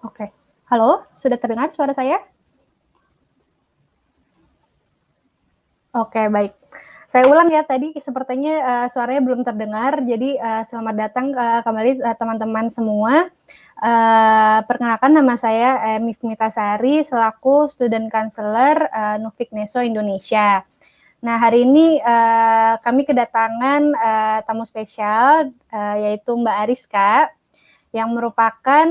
Oke. Halo, sudah terdengar suara saya? Oke, baik. Saya ulang ya, tadi sepertinya suaranya belum terdengar. Jadi selamat datang kembali teman-teman semua. Perkenalkan, nama saya Mifmita Sari selaku Student Counselor Nufik Neso Indonesia. Nah, hari ini kami kedatangan tamu spesial yaitu Mbak Ariska yang merupakan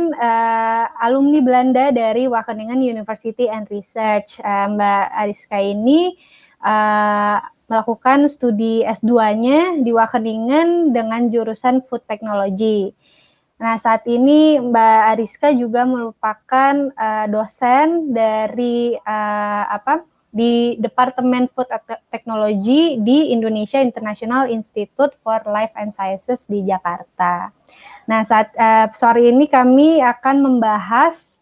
alumni Belanda dari Wageningen University and Research. Mbak Ariska ini melakukan studi S2-nya di Wageningen dengan jurusan Food Technology. Nah, saat ini Mbak Ariska juga merupakan dosen dari di Departemen Food Technology di Indonesia International Institute for Life and Sciences di Jakarta. Nah, saat sore ini kami akan membahas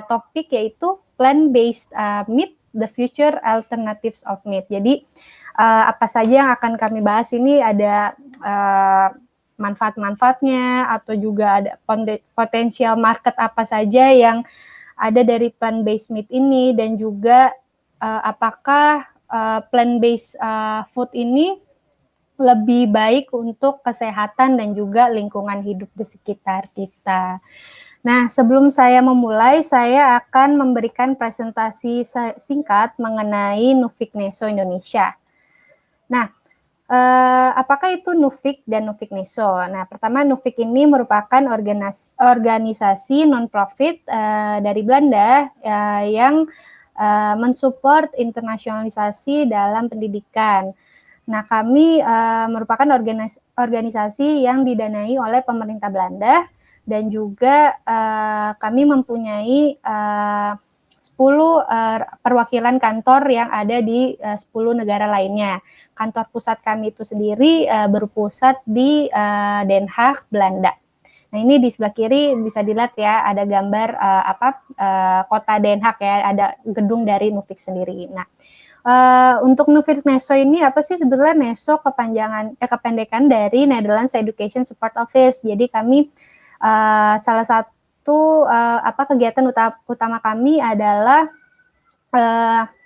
topik yaitu plant-based meat, the future alternatives of meat. Jadi apa saja yang akan kami bahas ini ada manfaat-manfaatnya atau juga ada potensial market apa saja yang ada dari plant-based meat ini, dan juga apakah plant-based food ini lebih baik untuk kesehatan dan juga lingkungan hidup di sekitar kita. Nah, sebelum saya memulai, saya akan memberikan presentasi singkat mengenai Nufik Neso Indonesia. Nah, apakah itu Nufik dan Nufik Neso? Nah, pertama, Nufik ini merupakan organisasi non-profit dari Belanda yang mensupport internasionalisasi dalam pendidikan. Nah, kami merupakan organisasi yang didanai oleh pemerintah Belanda, dan juga kami mempunyai 10 perwakilan kantor yang ada di 10 negara lainnya. Kantor pusat kami itu sendiri berpusat di Den Haag, Belanda. Nah, ini di sebelah kiri bisa dilihat ya, ada gambar kota Den Haag ya, ada gedung dari Nufik sendiri. Nah, untuk Nufik Neso ini apa sih sebenarnya? Neso kependekan dari Netherlands Education Support Office. Jadi kami salah satu kegiatan utama kami adalah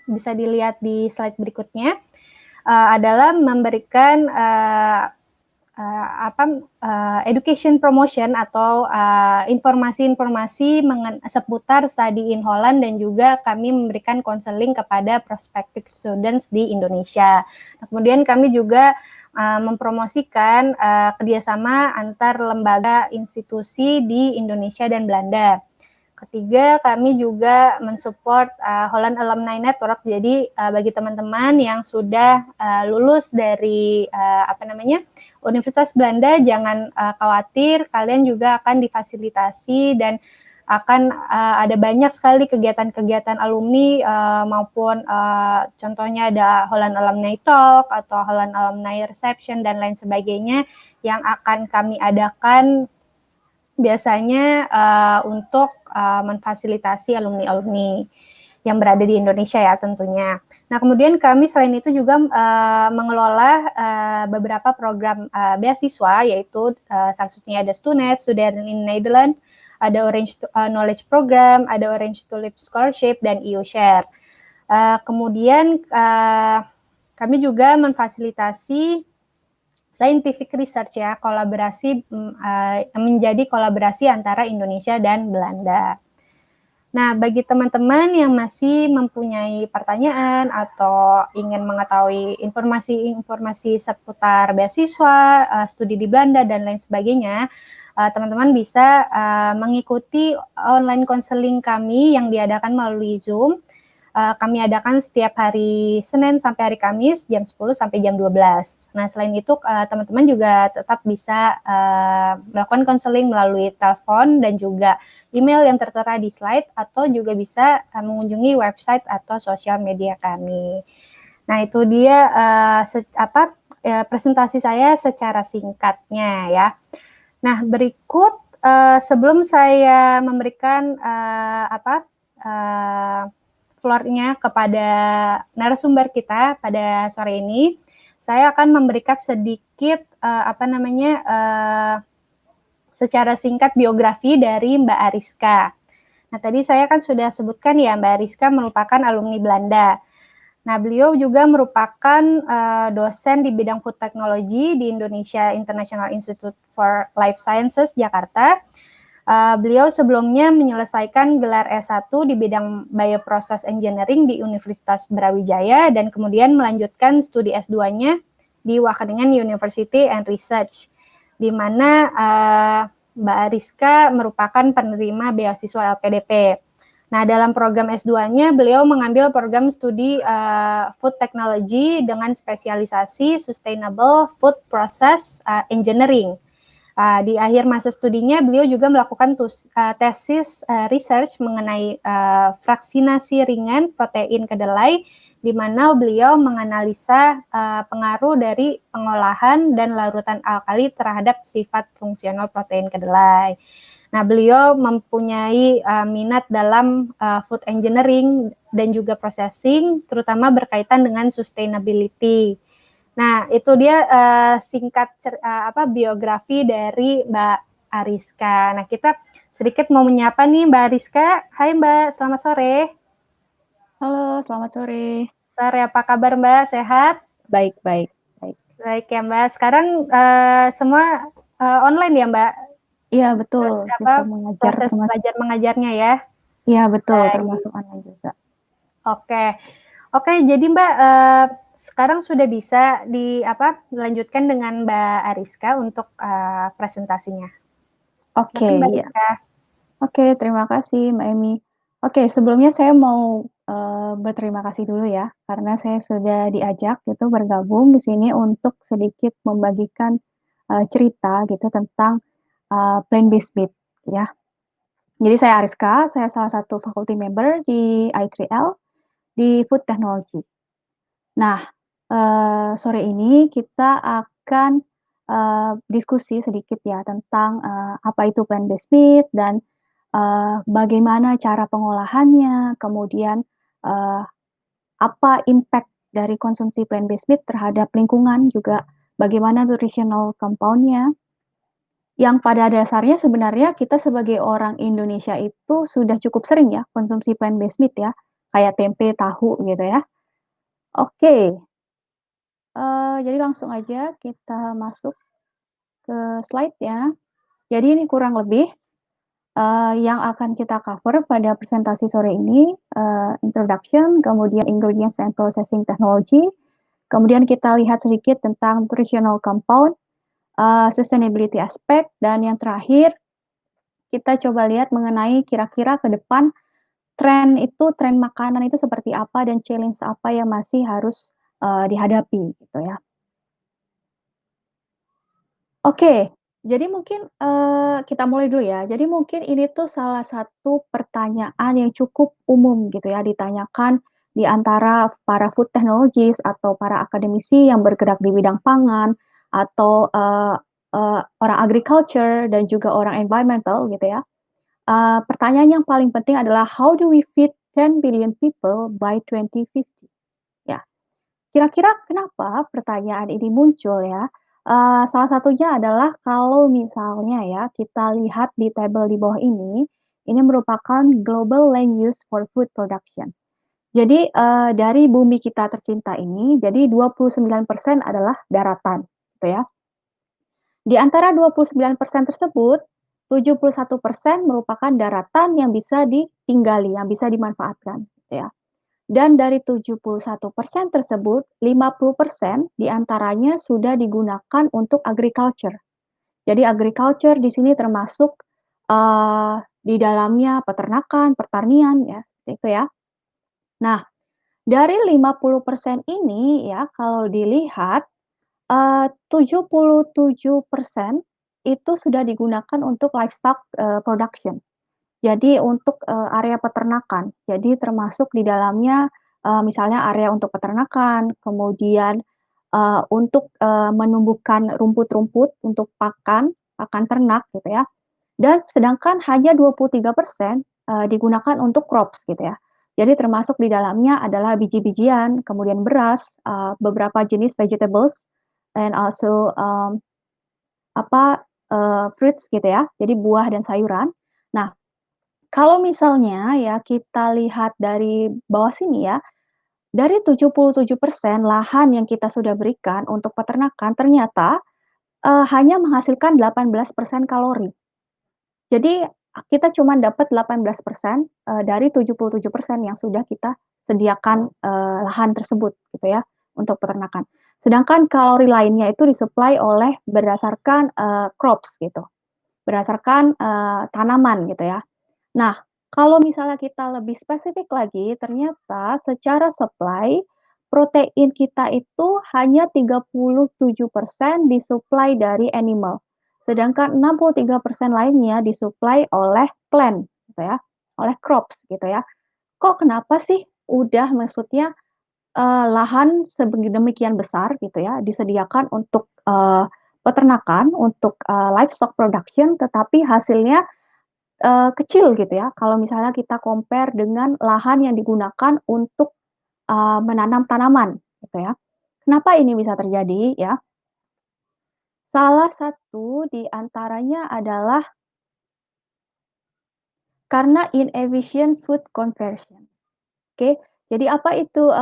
bisa dilihat di slide berikutnya, adalah memberikan education promotion atau informasi-informasi seputar study in Holland, dan juga kami memberikan konseling kepada prospective students di Indonesia. Nah, kemudian kami juga mempromosikan kerjasama antar lembaga institusi di Indonesia dan Belanda. Ketiga, kami juga mensupport Holland Alumni Network. Jadi bagi teman-teman yang sudah lulus dari Universitas Belanda, jangan khawatir, kalian juga akan difasilitasi dan akan ada banyak sekali kegiatan-kegiatan alumni maupun contohnya ada Holland Alumni Talk atau Holland Alumni Reception dan lain sebagainya yang akan kami adakan biasanya untuk memfasilitasi alumni-alumni yang berada di Indonesia ya tentunya. Nah, kemudian kami selain itu juga mengelola beberapa program beasiswa, yaitu salah satunya ada Student in Netherlands, ada Orange Knowledge Program, ada Orange Tulip Scholarship, dan EU Share. Kemudian kami juga memfasilitasi scientific research ya, menjadi kolaborasi antara Indonesia dan Belanda. Nah, bagi teman-teman yang masih mempunyai pertanyaan atau ingin mengetahui informasi-informasi seputar beasiswa, studi di Belanda, dan lain sebagainya, teman-teman bisa mengikuti online counseling kami yang diadakan melalui Zoom. Kami adakan setiap hari Senin sampai hari Kamis jam 10 sampai jam 12. Nah, selain itu teman-teman juga tetap bisa melakukan konseling melalui telepon dan juga email yang tertera di slide, atau juga bisa mengunjungi website atau sosial media kami. Nah, itu dia presentasi saya secara singkatnya ya. Nah, berikut sebelum saya memberikan floor-nya kepada narasumber kita pada sore ini, saya akan memberikan sedikit secara singkat biografi dari Mbak Ariska. Nah, tadi saya kan sudah sebutkan ya, Mbak Rizka merupakan alumni Belanda. Nah, beliau juga merupakan dosen di bidang food technology di Indonesia International Institute for Life Sciences, Jakarta. Beliau sebelumnya menyelesaikan gelar S1 di bidang Bioprocess Engineering di Universitas Brawijaya dan kemudian melanjutkan studi S2-nya di Wageningen University and Research, di mana Mbak Ariska merupakan penerima beasiswa LPDP. Nah, dalam program S2-nya, beliau mengambil program studi Food Technology dengan spesialisasi Sustainable Food Process Engineering. Di akhir masa studinya, beliau juga melakukan tesis research mengenai fraksinasi ringan protein kedelai, di mana beliau menganalisa pengaruh dari pengolahan dan larutan alkali terhadap sifat fungsional protein kedelai. Nah, beliau mempunyai minat dalam food engineering dan juga processing, terutama berkaitan dengan sustainability. Nah, itu dia singkat biografi dari Mbak Ariska. Nah, kita sedikit mau menyapa nih Mbak Ariska. Hai Mbak, selamat sore. Halo, selamat sore. Sore, apa kabar Mbak? Sehat? Baik. Baik ya Mbak. Sekarang semua online ya Mbak? Iya, betul. Terus Mengajar proses belajar mengajarnya ya? Iya, betul. Baik. Termasuk online juga. Oke, jadi Mbak sekarang sudah bisa dilanjutkan dengan Mbak Ariska untuk presentasinya. Oke, Mbak iya. Rizka. Oke, terima kasih Mbak Emi. Oke, sebelumnya saya mau berterima kasih dulu ya, karena saya sudah diajak gitu bergabung di sini untuk sedikit membagikan cerita gitu tentang plant-based meat ya. Jadi saya Ariska, saya salah satu faculty member di I3L di Food Technology. Nah, sore ini kita akan diskusi sedikit ya tentang apa itu plant-based meat dan bagaimana cara pengolahannya, kemudian apa impact dari konsumsi plant-based meat terhadap lingkungan, juga bagaimana nutritional compound-nya. Yang pada dasarnya sebenarnya kita sebagai orang Indonesia itu sudah cukup sering ya konsumsi plant-based meat ya, kayak tempe, tahu gitu ya. Oke, jadi langsung aja kita masuk ke slide-nya. Jadi ini kurang lebih yang akan kita cover pada presentasi sore ini, introduction, kemudian ingredients and processing technology, kemudian kita lihat sedikit tentang nutritional compound, sustainability aspect, dan yang terakhir kita coba lihat mengenai kira-kira ke depan tren makanan itu seperti apa dan challenge apa yang masih harus dihadapi gitu ya. Oke, jadi mungkin, kita mulai dulu ya. Jadi mungkin ini tuh salah satu pertanyaan yang cukup umum gitu ya, ditanyakan di antara para food technologists atau para akademisi yang bergerak di bidang pangan atau, orang agriculture dan juga orang environmental gitu ya. Pertanyaan yang paling penting adalah how do we feed 10 billion people by 2050? Ya. Kira-kira kenapa pertanyaan ini muncul ya? Salah satunya adalah kalau misalnya ya kita lihat di tabel di bawah ini merupakan global land use for food production. Jadi, dari bumi kita tercinta ini, jadi 29% adalah daratan, gitu ya. Di antara 29% tersebut, 71% merupakan daratan yang bisa ditinggali, yang bisa dimanfaatkan, gitu ya. Dan dari 71% tersebut, 50% diantaranya sudah digunakan untuk agriculture. Jadi agriculture di sini termasuk di dalamnya peternakan, pertanian ya, itu ya. Nah, dari 50% ini ya kalau dilihat 77% itu sudah digunakan untuk livestock production. Jadi untuk, area peternakan. Jadi termasuk di dalamnya, misalnya area untuk peternakan, kemudian, untuk, menumbuhkan rumput-rumput untuk pakan ternak gitu ya. Dan sedangkan hanya 23%, digunakan untuk crops gitu ya. Jadi termasuk di dalamnya adalah biji-bijian, kemudian beras, beberapa jenis vegetables, and also, fruits gitu ya, jadi buah dan sayuran. Nah, Kalau misalnya ya kita lihat dari bawah sini ya, dari 77% lahan yang kita sudah berikan untuk peternakan ternyata, hanya menghasilkan 18% kalori. Jadi, kita cuma dapat 18%, dari 77% yang sudah kita sediakan, lahan tersebut gitu ya, untuk peternakan. Sedangkan kalori lainnya itu disuplai oleh berdasarkan, crops gitu, berdasarkan, tanaman gitu ya. Nah, kalau misalnya kita lebih spesifik lagi, ternyata secara supply, protein kita itu hanya 37% disuplai dari animal, sedangkan 63% lainnya disuplai oleh plant gitu ya, oleh crops gitu ya. Kok kenapa sih maksudnya, lahan sedemikian besar gitu ya, disediakan untuk, peternakan, untuk, livestock production, tetapi hasilnya kecil gitu ya, kalau misalnya kita compare dengan lahan yang digunakan untuk, menanam tanaman gitu ya. Kenapa ini bisa terjadi ya? Salah satu di antaranya adalah karena inefficient food conversion. Oke, jadi apa itu,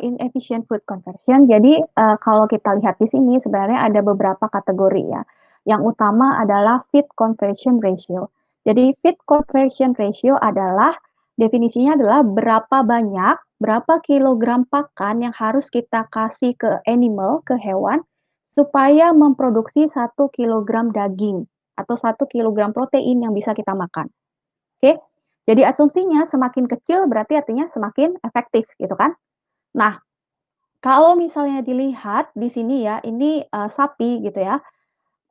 inefficient food conversion? Jadi, kalau kita lihat di sini sebenarnya ada beberapa kategori ya. Yang utama adalah feed conversion ratio. Jadi feed conversion ratio adalah definisinya adalah berapa kilogram pakan yang harus kita kasih ke animal, ke hewan, supaya memproduksi 1 kilogram daging atau 1 kilogram protein yang bisa kita makan. Oke, jadi asumsinya semakin kecil berarti artinya semakin efektif gitu kan. Nah, kalau misalnya dilihat di sini ya, ini, sapi gitu ya,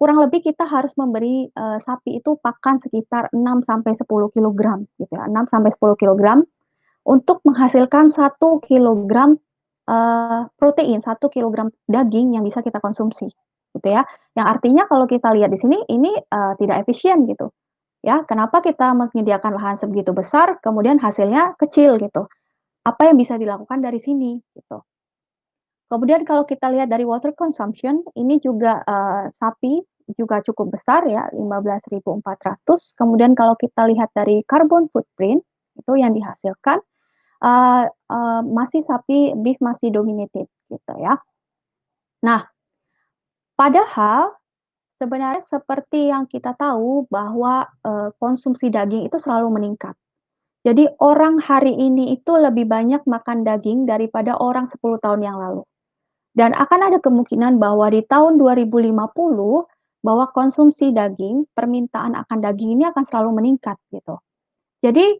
kurang lebih kita harus memberi, sapi itu pakan sekitar 6 sampai 10 kilogram gitu ya, 6 sampai 10 kilogram untuk menghasilkan 1 kilogram, protein, 1 kilogram daging yang bisa kita konsumsi gitu ya. Yang artinya kalau kita lihat di sini ini, tidak efisien gitu. Ya, kenapa kita menyediakan lahan sebegitu besar, kemudian hasilnya kecil gitu. Apa yang bisa dilakukan dari sini gitu. Kemudian kalau kita lihat dari water consumption, ini juga, sapi juga cukup besar ya, 15.400. Kemudian kalau kita lihat dari carbon footprint, itu yang dihasilkan, masih sapi beef masih dominated gitu ya. Nah, padahal sebenarnya seperti yang kita tahu bahwa, konsumsi daging itu selalu meningkat. Jadi orang hari ini itu lebih banyak makan daging daripada orang 10 tahun yang lalu. Dan akan ada kemungkinan bahwa di tahun 2050, bahwa konsumsi daging, permintaan akan daging ini akan selalu meningkat gitu. Jadi,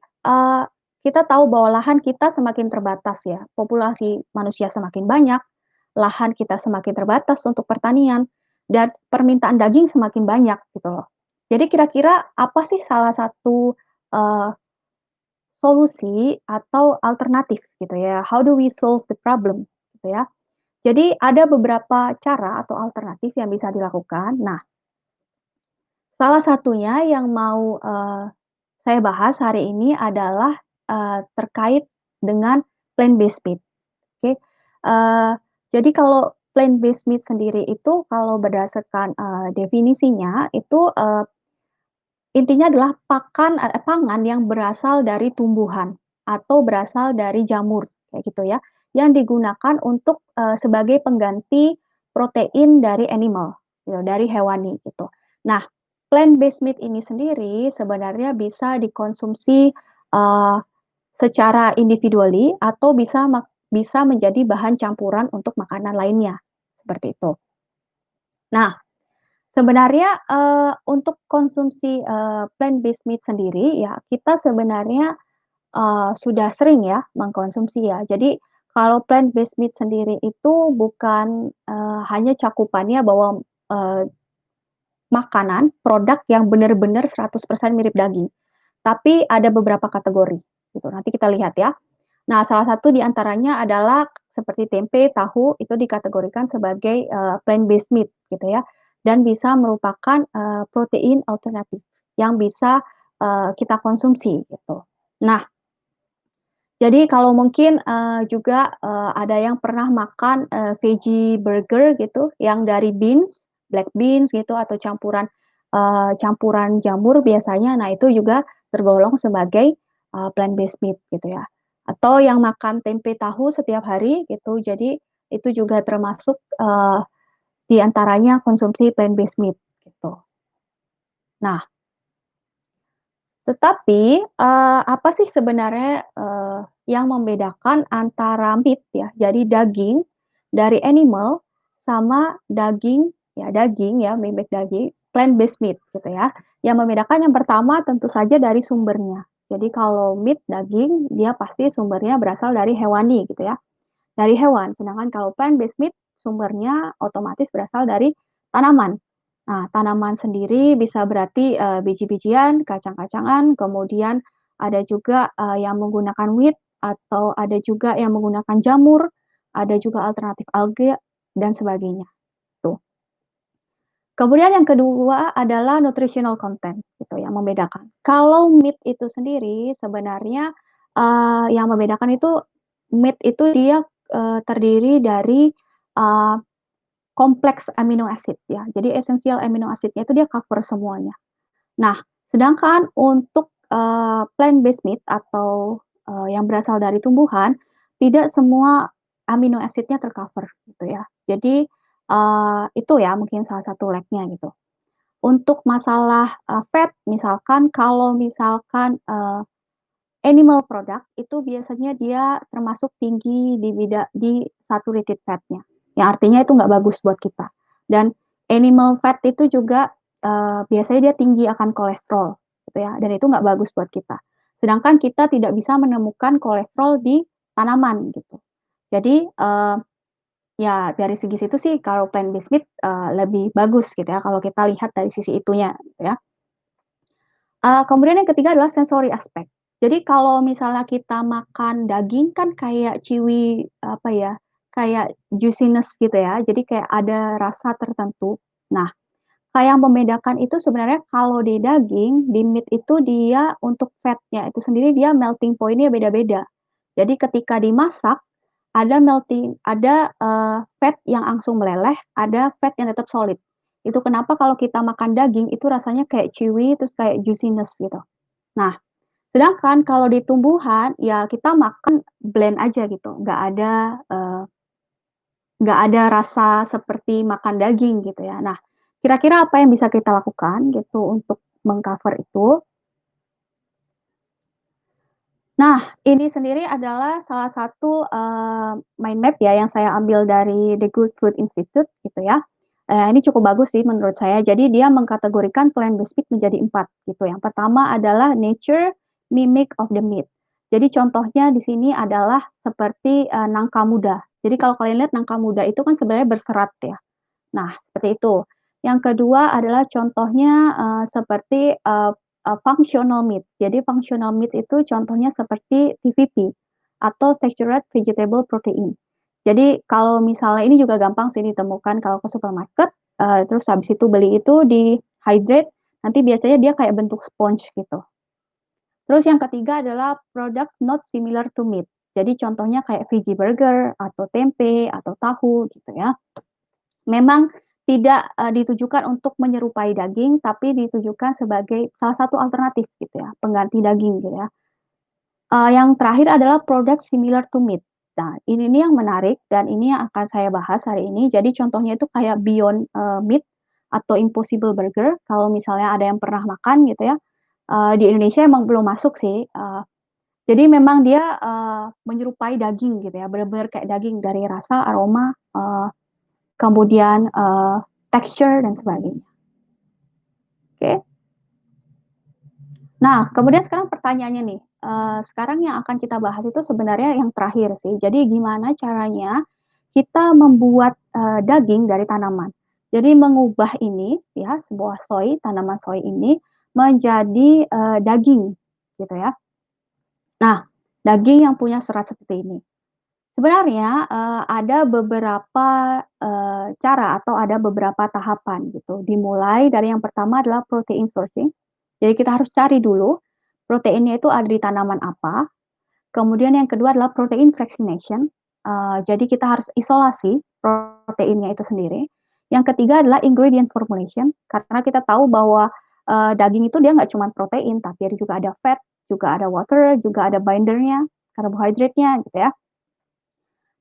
kita tahu bahwa lahan kita semakin terbatas ya, populasi manusia semakin banyak, lahan kita semakin terbatas untuk pertanian, dan permintaan daging semakin banyak gitu loh. Jadi kira-kira apa sih salah satu, eee solusi atau alternatif gitu ya, how do we solve the problem gitu ya. Jadi ada beberapa cara atau alternatif yang bisa dilakukan. Nah, salah satunya yang mau, saya bahas hari ini adalah, terkait dengan plant based meat, oke. Jadi kalau plant based meat sendiri itu kalau berdasarkan, definisinya itu, intinya adalah pangan yang berasal dari tumbuhan atau berasal dari jamur, kayak gitu ya, yang digunakan untuk, sebagai pengganti protein dari animal, gitu, dari hewani gitu. Nah, plant based meat ini sendiri sebenarnya bisa dikonsumsi, eee, secara individually atau bisa menjadi bahan campuran untuk makanan lainnya, seperti itu. Nah, sebenarnya, untuk konsumsi, plant-based meat sendiri ya, kita sebenarnya, sudah sering ya mengkonsumsi ya. Jadi kalau plant-based meat sendiri itu bukan, hanya cakupannya bahwa, makanan, produk yang benar-benar 100% mirip daging, tapi ada beberapa kategori gitu, nanti kita lihat ya. Nah, salah satu di antaranya adalah seperti tempe, tahu, itu dikategorikan sebagai, plant-based meat gitu ya, dan bisa merupakan, protein alternatif yang bisa, kita konsumsi gitu. Nah, jadi kalau mungkin, juga, ada yang pernah makan, veggie burger gitu yang dari beans, black beans gitu atau campuran jamur biasanya, nah itu juga tergolong sebagai plant-based meat gitu ya. Atau yang makan tempe tahu setiap hari gitu, jadi itu juga termasuk di antaranya konsumsi plant-based meat gitu. Nah, tetapi apa sih sebenarnya yang membedakan antara meat ya, jadi daging dari animal sama daging ya, bebek daging, plant-based meat gitu ya. Yang membedakan yang pertama tentu saja dari sumbernya. Jadi kalau meat daging dia pasti sumbernya berasal dari hewani gitu ya, dari hewan. Sedangkan kalau plant-based meat sumbernya otomatis berasal dari tanaman. Nah, tanaman sendiri bisa berarti biji-bijian, kacang-kacangan, kemudian ada juga yang menggunakan wheat atau ada juga yang menggunakan jamur, ada juga alternatif alga dan sebagainya. Tuh. Kemudian yang kedua adalah nutritional content, gitu yang membedakan. Kalau meat itu sendiri sebenarnya yang membedakan itu meat itu dia terdiri dari uh, kompleks amino acid ya. Jadi esensial amino acidnya itu dia cover semuanya. Nah, sedangkan untuk plant-based meat atau yang berasal dari tumbuhan, tidak semua amino acidnya tercover gitu ya. Jadi itu ya mungkin salah satu lag-nya gitu. Untuk masalah fat, misalkan kalau misalkan animal product itu biasanya dia termasuk tinggi di saturated fat-nya, yang artinya itu nggak bagus buat kita. Dan animal fat itu juga biasanya dia tinggi akan kolesterol, gitu ya, dan itu nggak bagus buat kita. Sedangkan kita tidak bisa menemukan kolesterol di tanaman, gitu. Jadi ya dari segi situ sih kalau plant-based meat lebih bagus gitu ya, kalau kita lihat dari sisi itunya, gitu ya. Kemudian yang ketiga adalah sensory aspek. Jadi kalau misalnya kita makan daging kan kayak chewy, apa ya, kayak juiciness gitu ya, jadi kayak ada rasa tertentu. Nah, kayak yang membedakan itu sebenarnya kalau di daging, di meat itu dia untuk fat-nya itu sendiri dia melting point-nya beda-beda. Jadi ketika dimasak, ada fat yang langsung meleleh, ada fat yang tetap solid. Itu kenapa kalau kita makan daging itu rasanya kayak chewy, terus kayak juiciness gitu. Nah, sedangkan kalau di tumbuhan, ya kita makan blend aja gitu, nggak ada rasa seperti makan daging gitu ya. Nah, kira-kira apa yang bisa kita lakukan gitu untuk mengcover itu? Nah, ini sendiri adalah salah satu mind map ya yang saya ambil dari The Good Food Institute gitu ya. Ini cukup bagus sih menurut saya. Jadi dia mengkategorikan plant-based meat menjadi 4 gitu. Yang pertama adalah nature mimic of the meat. Jadi contohnya di sini adalah seperti nangka muda. Jadi kalau kalian lihat nangka muda itu kan sebenarnya berserat ya. Nah, seperti itu. Yang kedua adalah contohnya seperti functional meat. Jadi functional meat itu contohnya seperti TVP atau textured vegetable protein. Jadi kalau misalnya ini juga gampang sih ditemukan kalau ke supermarket, terus habis itu beli itu di hydrate, nanti biasanya dia kayak bentuk sponge gitu. Terus yang ketiga adalah products not similar to meat. Jadi contohnya kayak veggie burger atau tempe atau tahu gitu ya. Memang tidak ditujukan untuk menyerupai daging, tapi ditujukan sebagai salah satu alternatif gitu ya, pengganti daging gitu ya. Yang terakhir adalah produk similar to meat. Nah, ini nih yang menarik dan ini yang akan saya bahas hari ini. Jadi contohnya itu kayak Beyond Meat atau Impossible Burger, kalau misalnya ada yang pernah makan gitu ya. Di Indonesia emang belum masuk sih, jadi memang dia menyerupai daging gitu ya, benar-benar kayak daging dari rasa, aroma, kemudian texture dan sebagainya. Oke. Nah, kemudian sekarang pertanyaannya nih, sekarang yang akan kita bahas itu sebenarnya yang terakhir sih. Jadi gimana caranya kita membuat daging dari tanaman. Jadi mengubah ini ya sebuah soy, tanaman soy ini menjadi daging gitu ya. Nah, daging yang punya serat seperti ini. Sebenarnya, ada beberapa, cara atau ada beberapa tahapan gitu. Dimulai dari yang pertama adalah protein sourcing. Jadi kita harus cari dulu proteinnya itu ada di tanaman apa. Kemudian yang kedua adalah protein fractionation, jadi kita harus isolasi proteinnya itu sendiri. Yang ketiga adalah ingredient formulation, karena kita tahu bahwa, daging itu dia nggak cuma protein, tapi juga ada fat, juga ada water, juga ada bindernya, karbohidratnya gitu ya.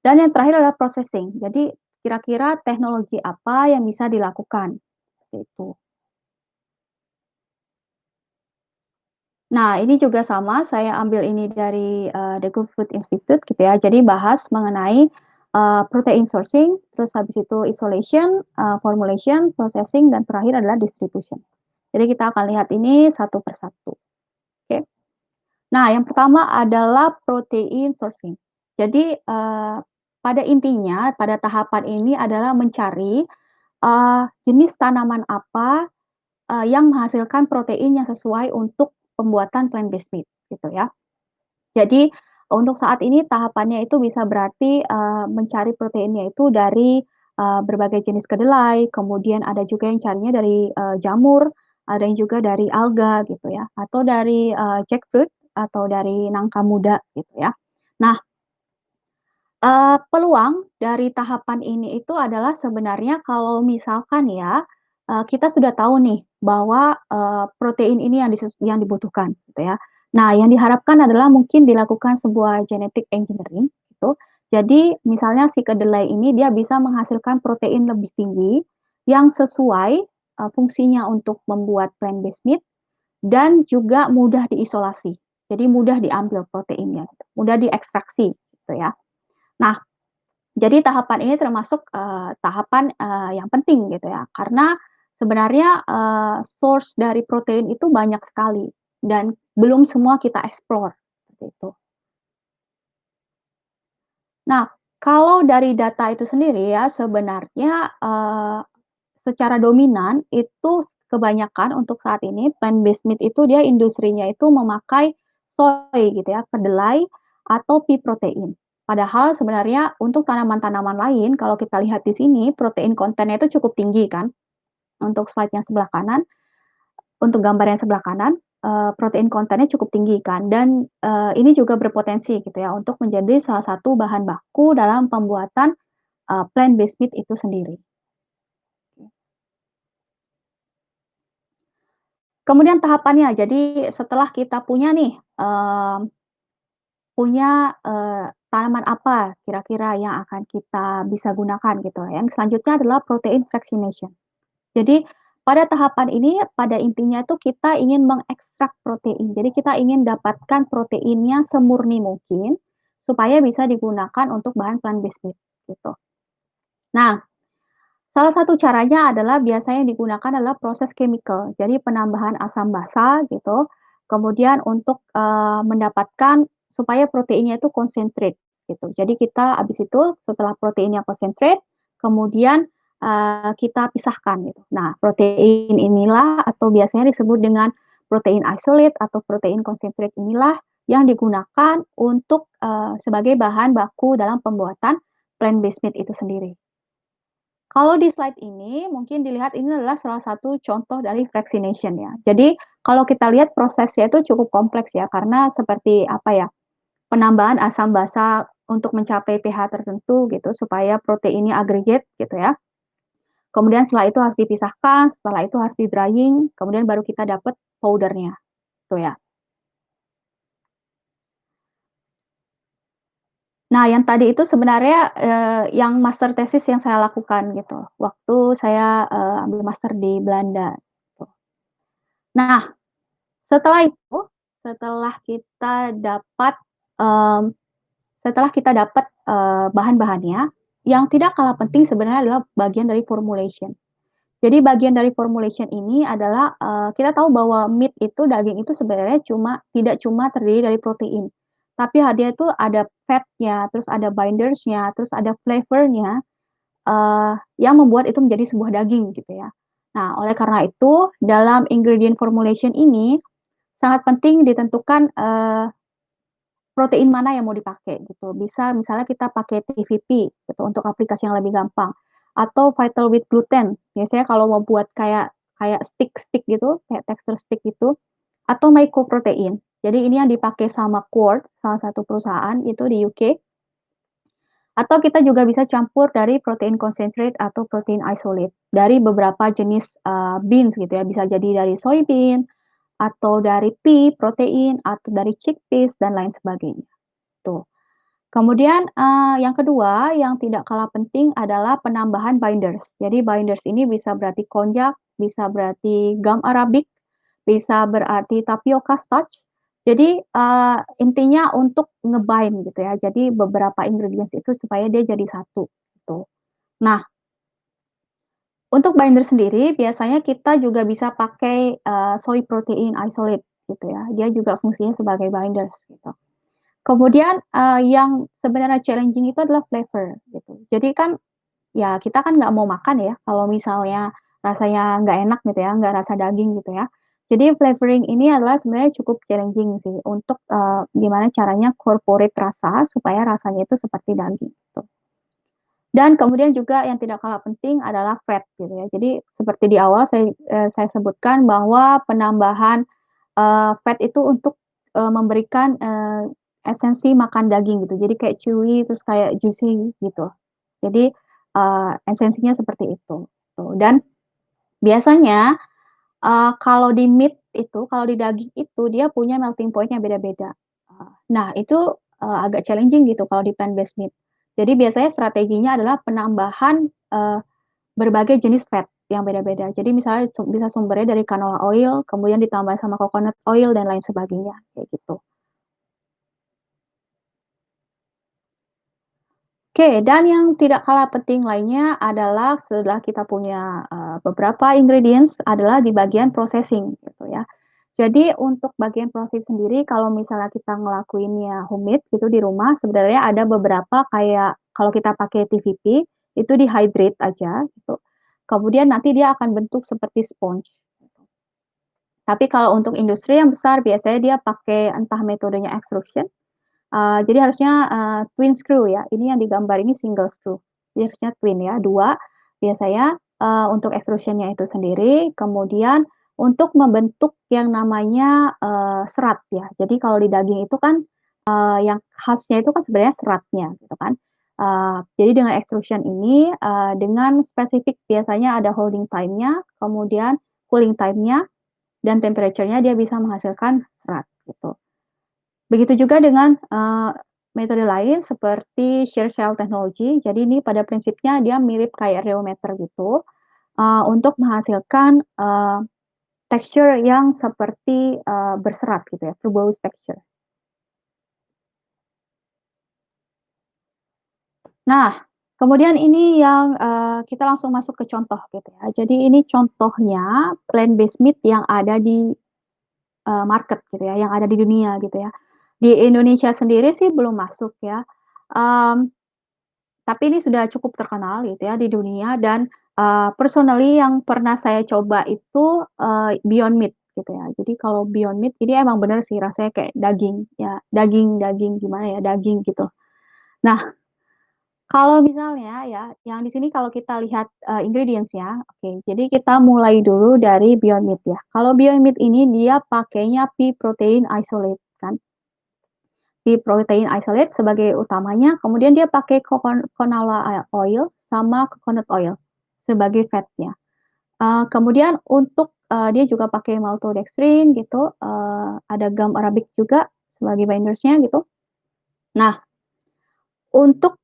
Dan yang terakhir adalah processing. Jadi kira-kira teknologi apa yang bisa dilakukan, seperti itu. Nah, ini juga sama, saya ambil ini dari, The Good Food Institute gitu ya. Jadi bahas mengenai, protein sourcing, terus habis itu isolation, formulation, processing, dan terakhir adalah distribution. Jadi kita akan lihat ini satu persatu, oke. Nah, yang pertama adalah protein sourcing. Jadi, pada intinya, pada tahapan ini adalah mencari, jenis tanaman apa yang menghasilkan protein yang sesuai untuk pembuatan plant-based meat, gitu ya. Jadi, untuk saat ini tahapannya itu bisa berarti, mencari proteinnya itu dari, berbagai jenis kedelai, kemudian ada juga yang carinya dari, jamur, ada yang juga dari alga gitu ya, atau dari, jackfruit atau dari nangka muda gitu ya. Nah, peluang dari tahapan ini itu adalah sebenarnya kalau misalkan ya, kita sudah tahu nih bahwa, protein ini yang dibutuhkan gitu ya. Nah, yang diharapkan adalah mungkin dilakukan sebuah genetic engineering gitu. Jadi misalnya si kedelai ini dia bisa menghasilkan protein lebih tinggi yang sesuai, fungsinya untuk membuat plant based meat dan juga mudah diisolasi. Jadi mudah diambil proteinnya gitu, mudah diekstraksi gitu ya. Nah, jadi tahapan ini termasuk, tahapan, yang penting gitu ya, karena sebenarnya, source dari protein itu banyak sekali dan belum semua kita explore, seperti itu. Nah, kalau dari data itu sendiri ya sebenarnya, secara dominan itu kebanyakan untuk saat ini plant-based meat itu dia industrinya itu memakai soy gitu ya, kedelai atau pea protein. Padahal sebenarnya untuk tanaman-tanaman lain kalau kita lihat di sini protein kontennya itu cukup tinggi kan, untuk slide yang sebelah kanan, untuk gambar yang sebelah kanan, protein kontennya cukup tinggi kan dan, ini juga berpotensi gitu ya untuk menjadi salah satu bahan baku dalam pembuatan, plant-based meat itu sendiri. Kemudian tahapannya, jadi setelah kita punya nih, punya, tanaman apa kira-kira yang akan kita bisa gunakan gitu, yang selanjutnya adalah protein fractionation. Jadi pada tahapan ini, pada intinya tuh kita ingin mengekstrak protein. Jadi kita ingin dapatkan proteinnya semurni mungkin, supaya bisa digunakan untuk bahan plant-based meat, gitu. Nah, salah satu caranya adalah biasanya yang digunakan adalah proses chemical, jadi penambahan asam basa gitu, kemudian untuk, mendapatkan supaya proteinnya itu concentrate gitu. Jadi kita habis itu setelah proteinnya concentrate, kemudian, kita pisahkan gitu. Nah, protein inilah atau biasanya disebut dengan protein isolate atau protein concentrate inilah yang digunakan untuk, sebagai bahan baku dalam pembuatan plant based meat itu sendiri. Kalau di slide ini mungkin dilihat ini adalah salah satu contoh dari fractionation ya. Jadi kalau kita lihat prosesnya itu cukup kompleks ya karena seperti apa ya, penambahan asam basa untuk mencapai pH tertentu gitu supaya proteinnya agregat gitu ya. Kemudian setelah itu harus dipisahkan, setelah itu harus di-drying, kemudian baru kita dapat powdernya, gitu ya. Nah, yang tadi itu sebenarnya, yang master thesis yang saya lakukan gitu, waktu saya, ambil master di Belanda, gitu. Nah, setelah itu, setelah kita dapat, mmm, setelah kita dapat, bahan-bahannya, yang tidak kalah penting sebenarnya adalah bagian dari formulation. Jadi bagian dari formulation ini adalah, kita tahu bahwa meat itu, daging itu sebenarnya tidak cuma terdiri dari protein, tapi dia itu ada fat-nya, terus ada binders-nya, terus ada flavor-nya, yang membuat itu menjadi sebuah daging gitu ya. Nah, oleh karena itu dalam ingredient formulation ini sangat penting ditentukan, protein mana yang mau dipakai gitu. Bisa misalnya kita pakai TVP gitu untuk aplikasi yang lebih gampang, atau Vital Wheat Gluten, biasanya kalau mau buat kayak kayak stick-stick gitu, kayak tekstur stick gitu, atau Mycoprotein. Jadi ini yang dipakai sama Quort, salah satu perusahaan itu di UK. Atau kita juga bisa campur dari protein concentrate atau protein isolate dari beberapa jenis beans gitu ya, bisa jadi dari soybean atau dari pea protein atau dari chickpeas dan lain sebagainya, tuh. Kemudian, yang kedua yang tidak kalah penting adalah penambahan binders. Jadi binders ini bisa berarti konjac, bisa berarti gum arabic, bisa berarti tapioca starch. Jadi, intinya untuk nge-bind gitu ya, jadi beberapa ingredients itu supaya dia jadi satu, gitu. Nah, untuk binder sendiri biasanya kita juga bisa pakai, soy protein isolate gitu ya, dia juga fungsinya sebagai binders gitu. Kemudian, yang sebenarnya challenging itu adalah flavor gitu. Jadi kan, ya kita kan nggak mau makan ya kalau misalnya rasanya nggak enak gitu ya, nggak rasa daging gitu ya. Jadi flavoring ini adalah sebenarnya cukup challenging sih untuk, gimana caranya corporate rasa supaya rasanya itu seperti daging gitu. Dan kemudian juga yang tidak kalah penting adalah fat gitu ya. Jadi seperti di awal saya sebutkan bahwa penambahan, fat itu untuk, memberikan, esensi makan daging gitu. Jadi kayak chewy terus kayak juicy gitu. Jadi, esensinya seperti itu, tuh. Dan biasanya, kalau di meat itu, kalau di daging itu dia punya melting point yang beda-beda. Nah itu, agak challenging gitu kalau di plant based meat. Jadi biasanya strateginya adalah penambahan, berbagai jenis fat yang beda-beda. Jadi misalnya bisa sumbernya dari canola oil, kemudian ditambah sama coconut oil dan lain sebagainya, kayak gitu. Oke, dan yang tidak kalah penting lainnya adalah setelah kita punya, beberapa ingredients adalah di bagian processing gitu ya. Jadi untuk bagian proses sendiri kalau misalnya kita ngelakuinnya homemade gitu di rumah, sebenarnya ada beberapa kayak kalau kita pakai TVP, itu di-hydrate aja gitu. Kemudian nanti dia akan bentuk seperti sponge gitu. Tapi kalau untuk industri yang besar biasanya dia pakai entah metodenya extrusion, jadi harusnya, twin screw ya, ini yang digambar ini single screw. Jadi harusnya twin ya, 2 biasanya, untuk extrusion-nya itu sendiri, kemudian untuk membentuk yang namanya, serat ya. Jadi kalau di daging itu kan, yang khasnya itu kan sebenarnya seratnya gitu kan. Jadi dengan extrusion ini, dengan spesifik biasanya ada holding time-nya, kemudian cooling time-nya, dan temperature-nya dia bisa menghasilkan serat gitu. Begitu juga dengan, metode lain seperti shear shell technology. Jadi ini pada prinsipnya dia mirip kayak rheometer gitu, untuk menghasilkan, tekstur yang seperti, berserat gitu ya, tubular texture. Nah, kemudian ini yang, kita langsung masuk ke contoh gitu ya. Jadi ini contohnya plant based meat yang ada di, market gitu ya, yang ada di dunia gitu ya. Di Indonesia sendiri sih belum masuk ya, mmm tapi ini sudah cukup terkenal gitu ya di dunia dan, personally yang pernah saya coba itu, Beyond Meat gitu ya. Jadi kalau Beyond Meat ini emang bener sih rasanya kayak daging, ya daging daging gimana ya, daging gitu. Nah, kalau misalnya ya, yang di sini kalau kita lihat, ingredients-nya, oke, jadi kita mulai dulu dari Beyond Meat ya. Kalau Beyond Meat ini dia pakainya pea protein isolate kan, pea protein isolate sebagai utamanya, kemudian dia pakai canola oil sama coconut oil sebagai fat-nya. Kemudian untuk, dia juga pakai maltodextrin gitu, ada gum arabic juga sebagai binders-nya gitu. Nah, untuk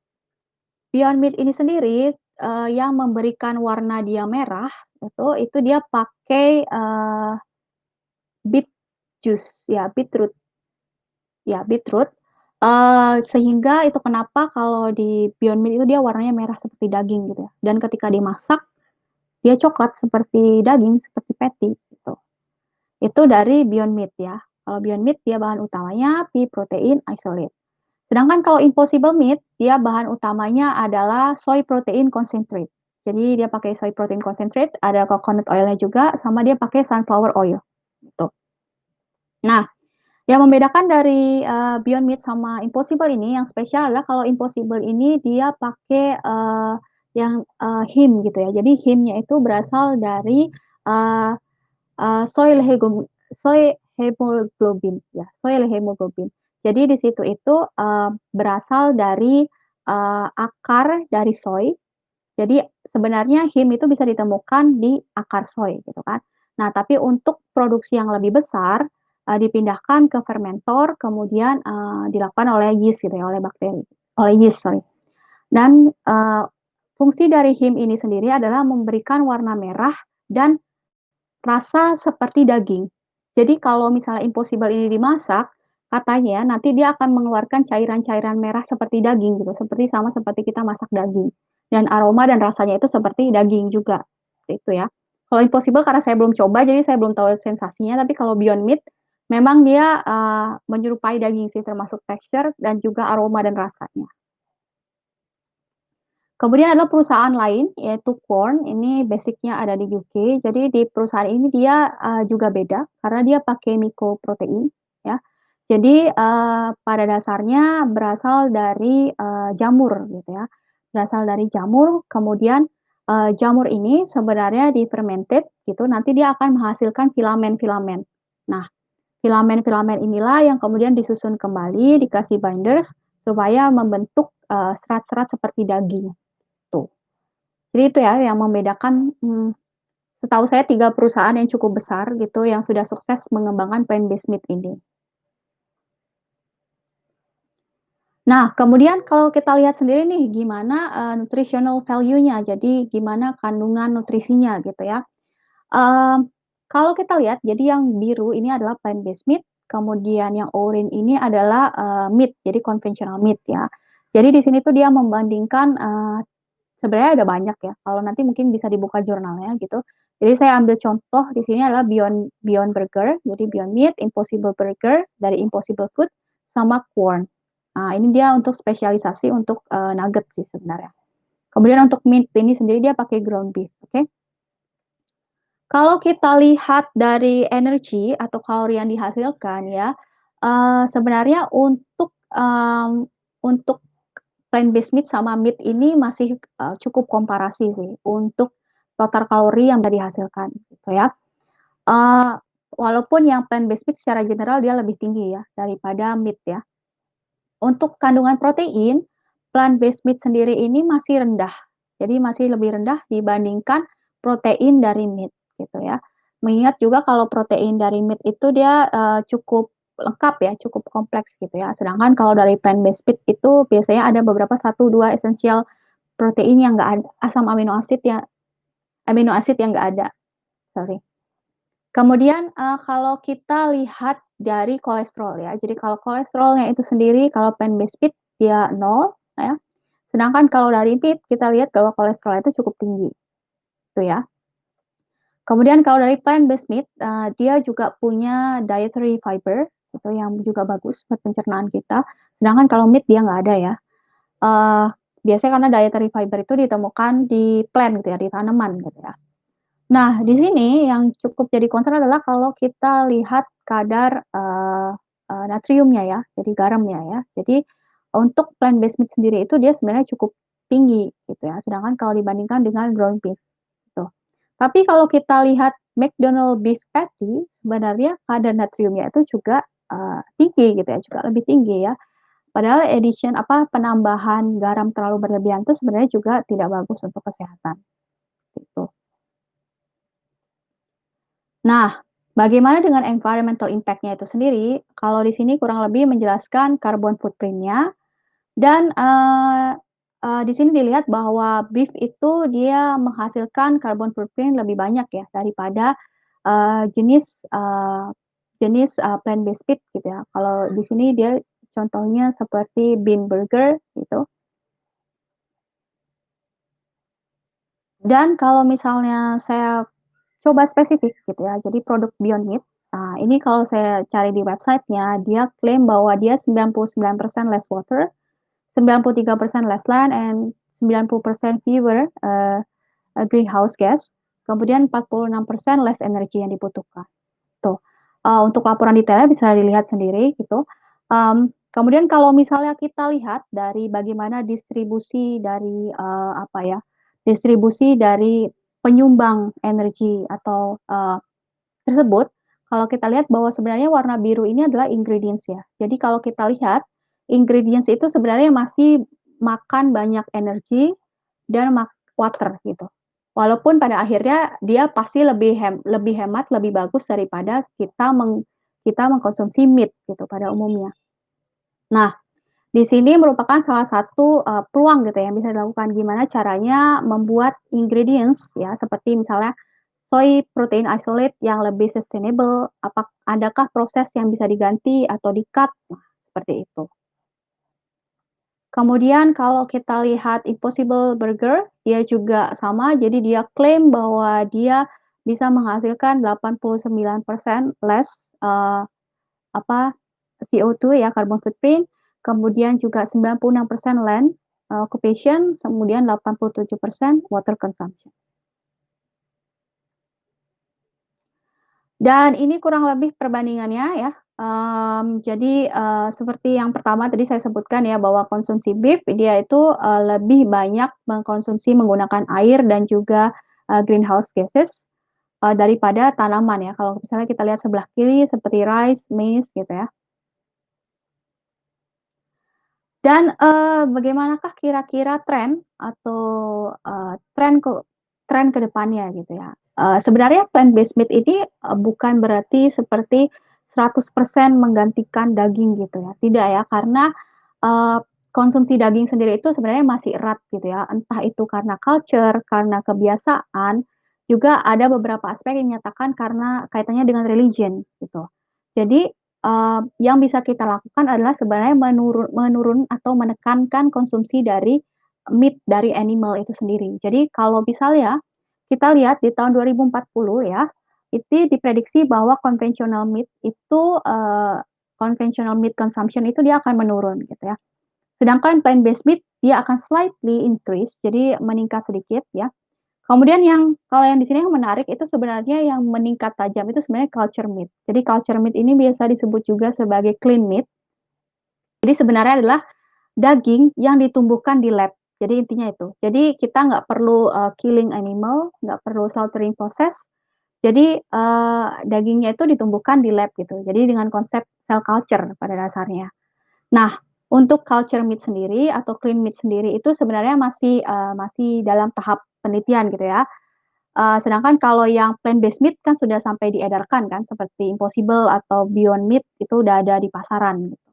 Beyond Meat ini sendiri, yang memberikan warna dia merah itu dia pakai, beet juice ya, beetroot, sehingga itu kenapa kalau di Beyond Meat itu dia warnanya merah seperti daging gitu ya, dan ketika dimasak, dia coklat seperti daging, seperti patty gitu. Itu dari Beyond Meat ya. Kalau Beyond Meat dia bahan utamanya pea protein isolate. Sedangkan kalau Impossible Meat, dia bahan utamanya adalah soy protein concentrate. Jadi dia pakai soy protein concentrate, ada coconut oil-nya juga, sama dia pakai sunflower oil, gitu. Nah, yang membedakan dari, Beyond Meat sama Impossible ini yang spesial adalah kalau Impossible ini dia pakai, yang, heme gitu ya. Jadi heme-nya itu berasal dari, eee eee, soy hemoglobin ya, soy hemoglobin. Jadi di situ itu, berasal dari, akar dari soy. Jadi sebenarnya heme itu bisa ditemukan di akar soy gitu kan. Nah, tapi untuk produksi yang lebih besar, dipindahkan ke fermentor, kemudian, dilakukan oleh yeast gitu ya, oleh bakteri, oleh yeast, sorry. Dan, fungsi dari heme ini sendiri adalah memberikan warna merah dan rasa seperti daging. Jadi kalau misalnya Impossible ini dimasak, katanya nanti dia akan mengeluarkan cairan-cairan merah seperti daging gitu, sama seperti kita masak daging. Dan aroma dan rasanya itu seperti daging juga, itu ya. Kalau Impossible karena saya belum coba, jadi saya belum tahu sensasinya, tapi kalau Beyond Meat memang dia, menyerupai daging sih, termasuk tekstur dan juga aroma dan rasanya. Kemudian ada perusahaan lain yaitu Quorn, ini basic-nya ada di UK. Jadi di perusahaan ini dia, juga beda karena dia pakai mycoprotein ya. Jadi, pada dasarnya berasal dari, jamur gitu ya. Berasal dari jamur, kemudian, jamur ini sebenarnya di-fermented gitu, nanti dia akan menghasilkan filamen-filamen. Nah, filamen-filamen inilah yang kemudian disusun kembali, dikasih binders supaya membentuk, serat-serat seperti daging, tuh. Jadi itu ya yang membedakan, setahu saya 3 perusahaan yang cukup besar gitu yang sudah sukses mengembangkan plant-based meat ini. Nah, kemudian kalau kita lihat sendiri nih gimana, nutritional value-nya, jadi gimana kandungan nutrisinya gitu ya. Kalau kita lihat jadi yang biru ini adalah plant-based meat, kemudian yang oranye ini adalah, meat, jadi conventional meat ya. Jadi di sini tuh dia membandingkan, sebenarnya ada banyak ya, kalau nanti mungkin bisa dibuka jurnalnya gitu. Jadi saya ambil contoh di sini adalah Beyond Beyond Burger, jadi Beyond Meat, Impossible Burger dari Impossible Food, sama Quorn. Nah, ini dia untuk spesialisasi untuk, nugget sih sebenarnya. Kemudian untuk meat ini sendiri dia pakai ground beef, oke. Kalau kita lihat dari energi atau kalori yang dihasilkan ya, sebenarnya untuk plant-based meat sama meat ini masih, cukup komparasi sih untuk total kalori yang dihasilkan gitu ya. Eee, Walaupun yang plant-based meat secara general dia lebih tinggi ya daripada meat ya. Untuk kandungan protein, plant-based meat sendiri ini masih rendah. Jadi masih lebih rendah dibandingkan protein dari meat gitu ya. Mengingat juga kalau protein dari meat itu dia, cukup lengkap ya, cukup kompleks gitu ya. Sedangkan kalau dari plant-based meat itu biasanya ada beberapa 1, 2 esensial protein yang nggak asam amino acid yang nggak ada, sorry. Kemudian, kalau kita lihat dari kolesterol ya, jadi kalau kolesterolnya itu sendiri kalau plant-based meat dia 0 ya, sedangkan kalau dari meat kita lihat bahwa kolesterol itu cukup tinggi, itu ya. Kemudian kalau dari plant-based meat, dia juga punya dietary fiber, itu yang juga bagus buat pencernaan kita, sedangkan kalau meat dia nggak ada ya. Eee, Biasanya karena dietary fiber itu ditemukan di plant gitu ya, di tanaman gitu ya. Nah, di sini yang cukup jadi concern adalah kalau kita lihat kadar, natriumnya ya, jadi garamnya ya. Jadi untuk plant-based meat sendiri itu dia sebenarnya cukup tinggi gitu ya, sedangkan kalau dibandingkan dengan ground beef gitu. Tapi kalau kita lihat McDonald beef patty, sebenarnya kadar natriumnya itu juga, tinggi gitu ya, juga lebih tinggi ya. Padahal penambahan garam terlalu berlebihan itu sebenarnya juga tidak bagus untuk kesehatan, gitu. Nah, bagaimana dengan environmental impact-nya itu sendiri? Kalau di sini kurang lebih menjelaskan carbon footprint-nya dan, di sini dilihat bahwa beef itu dia menghasilkan carbon footprint lebih banyak ya daripada, eee, jenis, eee, plant-based meat gitu ya. Kalau di sini dia contohnya seperti bean burger gitu. Dan kalau misalnya saya coba spesifik gitu ya, jadi produk Beyond Meat, ini kalau saya cari di website-nya, dia klaim bahwa dia 99% less water, 93% less land, and 90% fewer, greenhouse gas, kemudian 46% less energi yang dibutuhkan, tuh. Untuk laporan detailnya bisa dilihat sendiri gitu. Kemudian kalau misalnya kita lihat dari bagaimana distribusi dari, distribusi dari penyumbang energi atau, tersebut, kalau kita lihat bahwa sebenarnya warna biru ini adalah ingredients ya. Jadi kalau kita lihat, ingredients itu sebenarnya masih makan banyak energi dan water gitu. Walaupun pada akhirnya dia pasti lebih hemat, lebih bagus daripada kita mengkonsumsi meat gitu pada umumnya. Nah, di sini merupakan salah satu peluang gitu ya yang bisa dilakukan. Gimana caranya membuat ingredients ya seperti misalnya soy protein isolate yang lebih sustainable. Adakah proses yang bisa diganti atau di-cut? Nah, seperti itu. Kemudian kalau kita lihat Impossible Burger, dia juga sama, jadi dia klaim bahwa dia bisa menghasilkan 89% less CO2 ya, carbon footprint, kemudian juga 96% land occupation, kemudian 87% water consumption. Dan ini kurang lebih perbandingannya ya. Jadi seperti yang pertama tadi saya sebutkan ya bahwa konsumsi beef dia itu lebih banyak mengkonsumsi menggunakan air dan juga greenhouse gases daripada tanaman ya. Kalau misalnya kita lihat sebelah kiri seperti rice, maize gitu ya. Dan bagaimanakah kira-kira tren atau tren ke depannya gitu ya? Sebenarnya plant based meat ini bukan berarti seperti 100% menggantikan daging gitu ya, tidak ya, karena eee, konsumsi daging sendiri itu sebenarnya masih erat gitu ya, entah itu karena culture, karena kebiasaan, juga ada beberapa aspek yang menyatakan karena kaitannya dengan religion gitu. Jadi yang bisa kita lakukan adalah sebenarnya menurun atau menekankan konsumsi dari meat dari animal itu sendiri. Jadi kalau misalnya kita lihat di tahun 2040 ya, itu diprediksi bahwa conventional meat consumption itu dia akan menurun gitu ya. Sedangkan plant-based meat dia akan slightly increase, jadi meningkat sedikit ya. Kemudian kalau yang di sini yang menarik itu sebenarnya yang meningkat tajam itu sebenarnya culture meat. Jadi culture meat ini biasa disebut juga sebagai clean meat. Jadi sebenarnya adalah daging yang ditumbuhkan di lab. Jadi intinya itu. Jadi kita nggak perlu killing animal, nggak perlu slaughtering process. Jadi dagingnya itu ditumbuhkan di lab gitu. Jadi dengan konsep cell culture pada dasarnya. Nah, untuk culture meat sendiri atau clean meat sendiri itu sebenarnya masih dalam tahap penelitian gitu ya. Sedangkan kalau yang plant based meat kan sudah sampai diedarkan kan seperti Impossible atau Beyond Meat itu udah ada di pasaran gitu.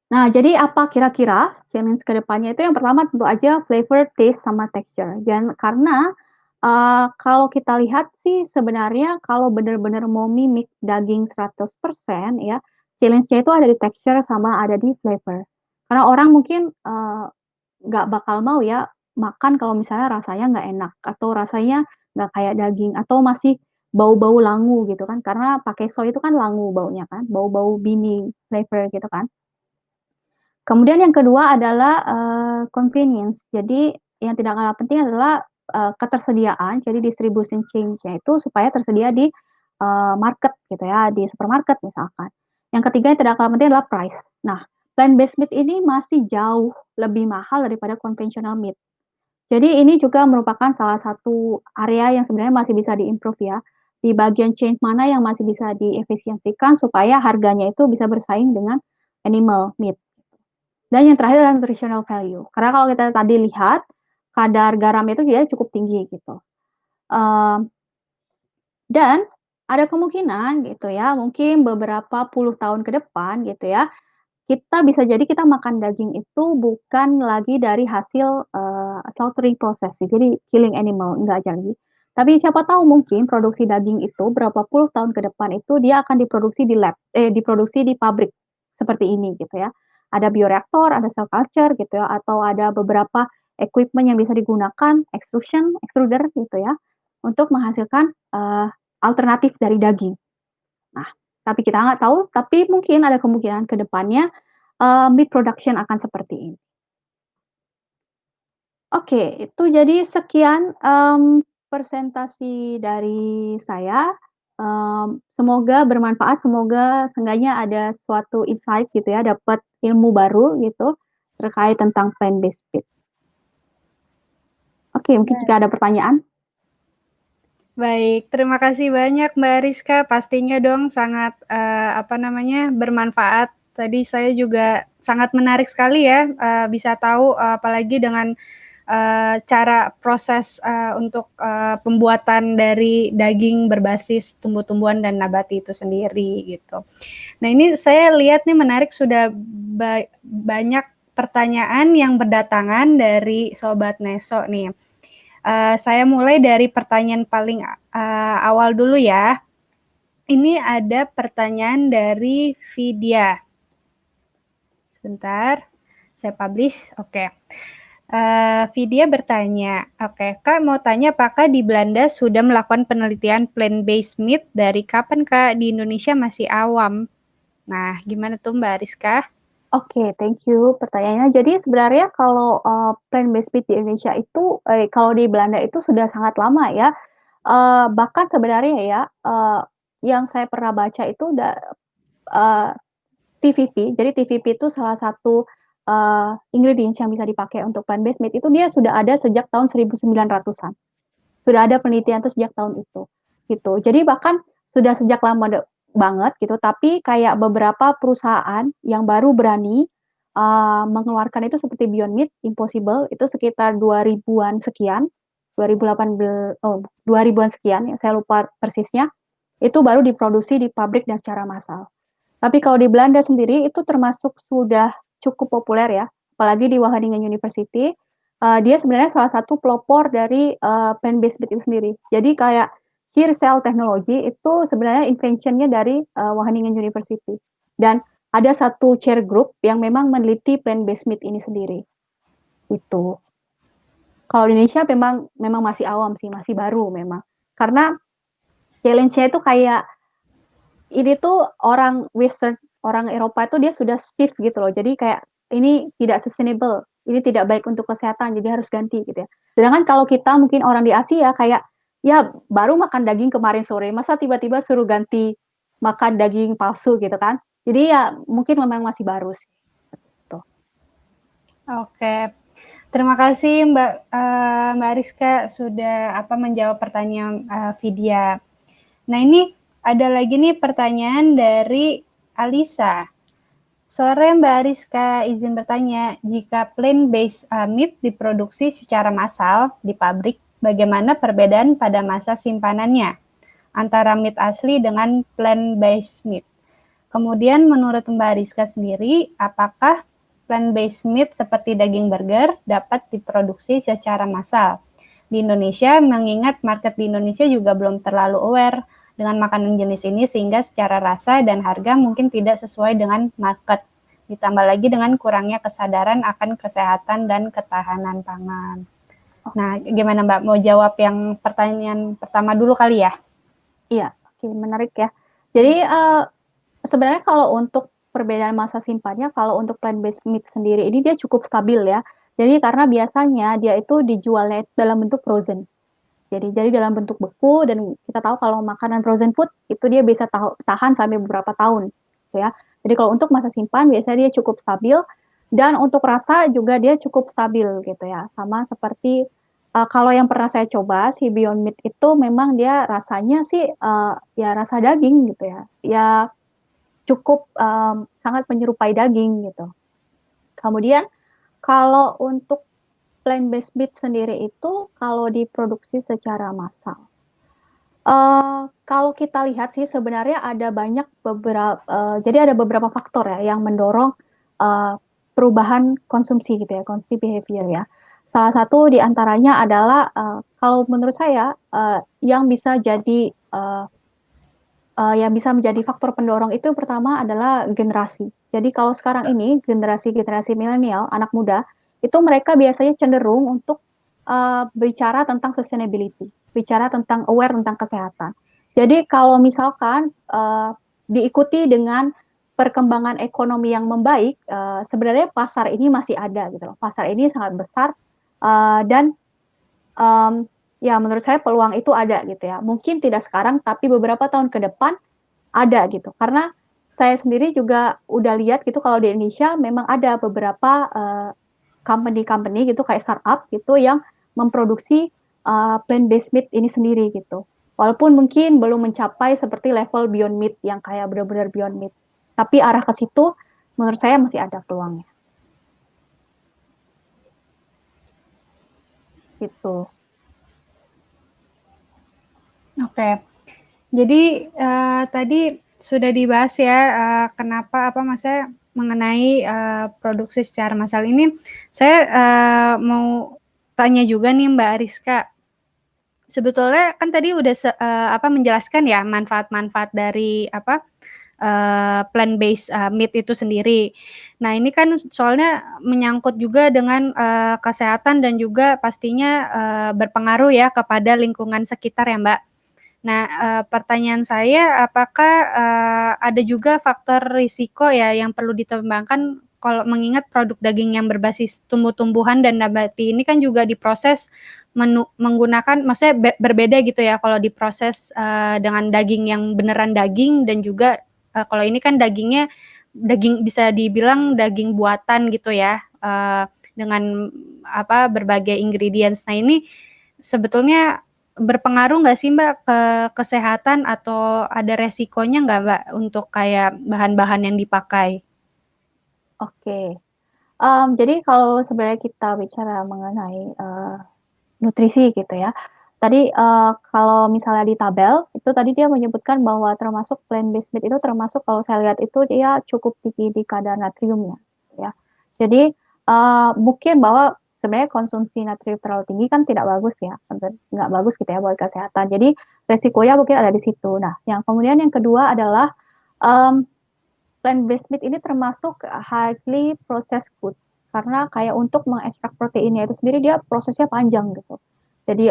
Nah, jadi apa kira-kira challenge ke depannya itu yang pertama tentu aja flavor, taste, sama texture. Dan karena kalau kita lihat sih sebenarnya kalau benar-benar mau mimik daging 100% ya, challenge-nya itu ada di texture sama ada di flavor. Karena orang mungkin nggak bakal mau ya makan kalau misalnya rasanya nggak enak atau rasanya nggak kayak daging atau masih bau-bau langu gitu kan, karena pakai soy itu kan langu baunya kan, bau-bau bini flavor gitu kan. Kemudian yang kedua adalah convenience. Jadi yang tidak kalah penting adalah ketersediaan, jadi distribution chain-nya itu supaya tersedia di market gitu ya, di supermarket misalkan. Yang ketiga yang tidak kalah penting adalah price. Nah, plant based meat ini masih jauh lebih mahal daripada conventional meat. Jadi ini juga merupakan salah satu area yang sebenarnya masih bisa di-improve ya, di bagian chain mana yang masih bisa diefisiensikan supaya harganya itu bisa bersaing dengan animal meat. Dan yang terakhir adalah nutritional value. Karena kalau kita tadi lihat, kadar garamnya itu dia cukup tinggi gitu. Dan ada kemungkinan gitu ya, mungkin beberapa puluh tahun ke depan gitu ya, kita makan daging itu bukan lagi dari hasil slaughtering process, jadi killing animal, enggak lagi. Tapi siapa tahu mungkin produksi daging itu berapa puluh tahun ke depan itu dia akan diproduksi di pabrik seperti ini gitu ya. Ada bioreaktor, ada cell culture gitu ya, atau ada beberapa equipment yang bisa digunakan, extruder gitu ya, untuk menghasilkan alternatif dari daging. Nah, tapi kita nggak tahu, tapi mungkin ada kemungkinan ke depannya meat production akan seperti ini. Oke, itu jadi sekian, presentasi dari saya, semoga bermanfaat, semoga seenggaknya ada suatu insight gitu ya, dapat ilmu baru gitu, terkait tentang plant-based meat. Oke, mungkin jika ada pertanyaan? Baik, terima kasih banyak Mbak Rizka, pastinya dong sangat, bermanfaat Tadi saya juga sangat menarik sekali ya, bisa tahu apalagi dengan cara proses untuk pembuatan dari daging berbasis tumbuh-tumbuhan dan nabati itu sendiri gitu. Nah ini saya lihat nih menarik, sudah banyak pertanyaan yang berdatangan dari Sobat Neso nih. Saya mulai dari pertanyaan paling awal dulu ya. Ini ada pertanyaan dari Vidya. Sebentar, saya publish. Oke. Vidya bertanya, oke, Kak mau tanya apakah di Belanda sudah melakukan penelitian plant-based meat, dari kapan Kak? Di Indonesia masih awam. Nah, gimana tuh Mbak Ariska? Oke, thank you pertanyaannya. Jadi sebenarnya kalau plant-based meat di Indonesia itu, kalau di Belanda itu sudah sangat lama ya. Bahkan sebenarnya ya, yang saya pernah baca itu TVP. Jadi TVP itu salah satu ingredients yang bisa dipakai untuk plant-based meat itu dia sudah ada sejak tahun 1900-an. Sudah ada penelitian itu sejak tahun itu, gitu. Jadi bahkan sudah sejak lama banget gitu, tapi kayak beberapa perusahaan yang baru berani mengeluarkan itu seperti Beyond Meat, Impossible itu sekitar 2000-an sekian, 2018 2000-an sekian ya, saya lupa persisnya. Itu baru diproduksi di pabrik dan secara massal. Tapi kalau di Belanda sendiri itu termasuk sudah cukup populer ya, apalagi di Wageningen University. Dia sebenarnya salah satu pelopor dari plant-based meat itu sendiri. Jadi kayak hair cell technology itu sebenarnya invention-nya dari Wageningen University. Dan ada satu chair group yang memang meneliti plant-based meat ini sendiri. Itu. Kalau di Indonesia memang masih awam sih, masih baru memang. Karena challenge-nya itu kayak ini tuh orang Western, orang Eropa itu dia sudah shift gitu loh. Jadi kayak ini tidak sustainable, ini tidak baik untuk kesehatan, jadi harus ganti gitu ya. Sedangkan kalau kita mungkin orang di Asia kayak ya baru makan daging kemarin sore, masa tiba-tiba suruh ganti makan daging palsu gitu kan. Jadi ya mungkin memang masih baru sih. Gitu. Oke. Terima kasih Mbak Rizka sudah menjawab pertanyaan Vidya. Nah ini ada lagi nih pertanyaan dari Alisa. Sore Mbak Ariska, izin bertanya, jika plant-based meat diproduksi secara massal di pabrik, bagaimana perbedaan pada masa simpanannya antara meat asli dengan plant-based meat? Kemudian menurut Mbak Ariska sendiri, apakah plant-based meat seperti daging burger dapat diproduksi secara massal di Indonesia, mengingat market di Indonesia juga belum terlalu aware dengan makanan jenis ini, sehingga secara rasa dan harga mungkin tidak sesuai dengan market. Ditambah lagi dengan kurangnya kesadaran akan kesehatan dan ketahanan pangan. Nah, gimana Mbak? Mau jawab yang pertanyaan pertama dulu kali ya? Iya, oke, menarik ya. Jadi sebenarnya kalau untuk perbedaan masa simpannya, kalau untuk plant-based meat sendiri ini dia cukup stabil ya. Jadi karena biasanya dia itu dijualnya dalam bentuk frozen. Jadi dalam bentuk beku, dan kita tahu kalau makanan frozen food itu dia bisa tahan sampai beberapa tahun, gitu ya. Jadi kalau untuk masa simpan biasanya dia cukup stabil, dan untuk rasa juga dia cukup stabil gitu ya. Sama seperti kalau yang pernah saya coba si Beyond Meat itu memang dia rasanya sih ya rasa daging gitu ya. Ya cukup sangat menyerupai daging gitu. Kemudian kalau untuk plant-based meat sendiri itu kalau diproduksi secara massal. Kalau kita lihat sih sebenarnya ada jadi ada beberapa faktor ya yang mendorong perubahan konsumsi gitu ya, konsumsi behavior ya. Salah satu diantaranya adalah kalau menurut saya yang bisa jadi yang bisa menjadi faktor pendorong itu pertama adalah generasi. Jadi kalau sekarang ini generasi milenial, anak muda, itu mereka biasanya cenderung untuk bicara tentang sustainability, bicara tentang aware tentang kesehatan. Jadi kalau misalkan diikuti dengan perkembangan ekonomi yang membaik, sebenarnya pasar ini masih ada gitu loh. Pasar ini sangat besar dan ya menurut saya peluang itu ada gitu ya. Mungkin tidak sekarang, tapi beberapa tahun ke depan ada gitu. Karena saya sendiri juga udah lihat gitu kalau di Indonesia memang ada beberapa company gitu kayak startup gitu yang memproduksi plant-based meat ini sendiri gitu. Walaupun mungkin belum mencapai seperti level Beyond Meat yang kayak benar-benar Beyond Meat. Tapi arah ke situ menurut saya masih ada peluangnya. Gitu. Oke. Jadi tadi sudah dibahas ya kenapa maksudnya mengenai produksi secara massal ini. Saya mau tanya juga nih Mbak Ariska. Sebetulnya kan tadi udah menjelaskan ya manfaat-manfaat dari plant based meat itu sendiri. Nah, ini kan soalnya menyangkut juga dengan kesehatan dan juga pastinya berpengaruh ya kepada lingkungan sekitar ya, Mbak. Nah, pertanyaan saya apakah ada juga faktor risiko ya yang perlu dipertimbangkan kalau mengingat produk daging yang berbasis tumbuh-tumbuhan dan nabati ini kan juga diproses menggunakan maksudnya berbeda gitu ya kalau diproses dengan daging yang beneran daging dan juga kalau ini kan dagingnya daging bisa dibilang daging buatan gitu ya dengan berbagai ingredients. Nah, ini sebetulnya berpengaruh nggak sih Mbak ke kesehatan atau ada resikonya nggak Mbak untuk kayak bahan-bahan yang dipakai? Oke. Jadi kalau sebenarnya kita bicara mengenai nutrisi gitu ya. Tadi kalau misalnya di tabel itu tadi dia menyebutkan bahwa termasuk plant-based meat itu termasuk kalau saya lihat itu dia cukup tinggi di kadar natriumnya ya. Jadi mungkin bahwa sebenarnya konsumsi natrium terlalu tinggi kan tidak bagus ya, nggak bagus gitu ya buat kesehatan. Jadi resikonya mungkin ada di situ. Nah, yang kemudian yang kedua adalah um, plant-based meat ini termasuk highly processed food karena kayak untuk mengekstrak proteinnya itu sendiri dia prosesnya panjang gitu. Jadi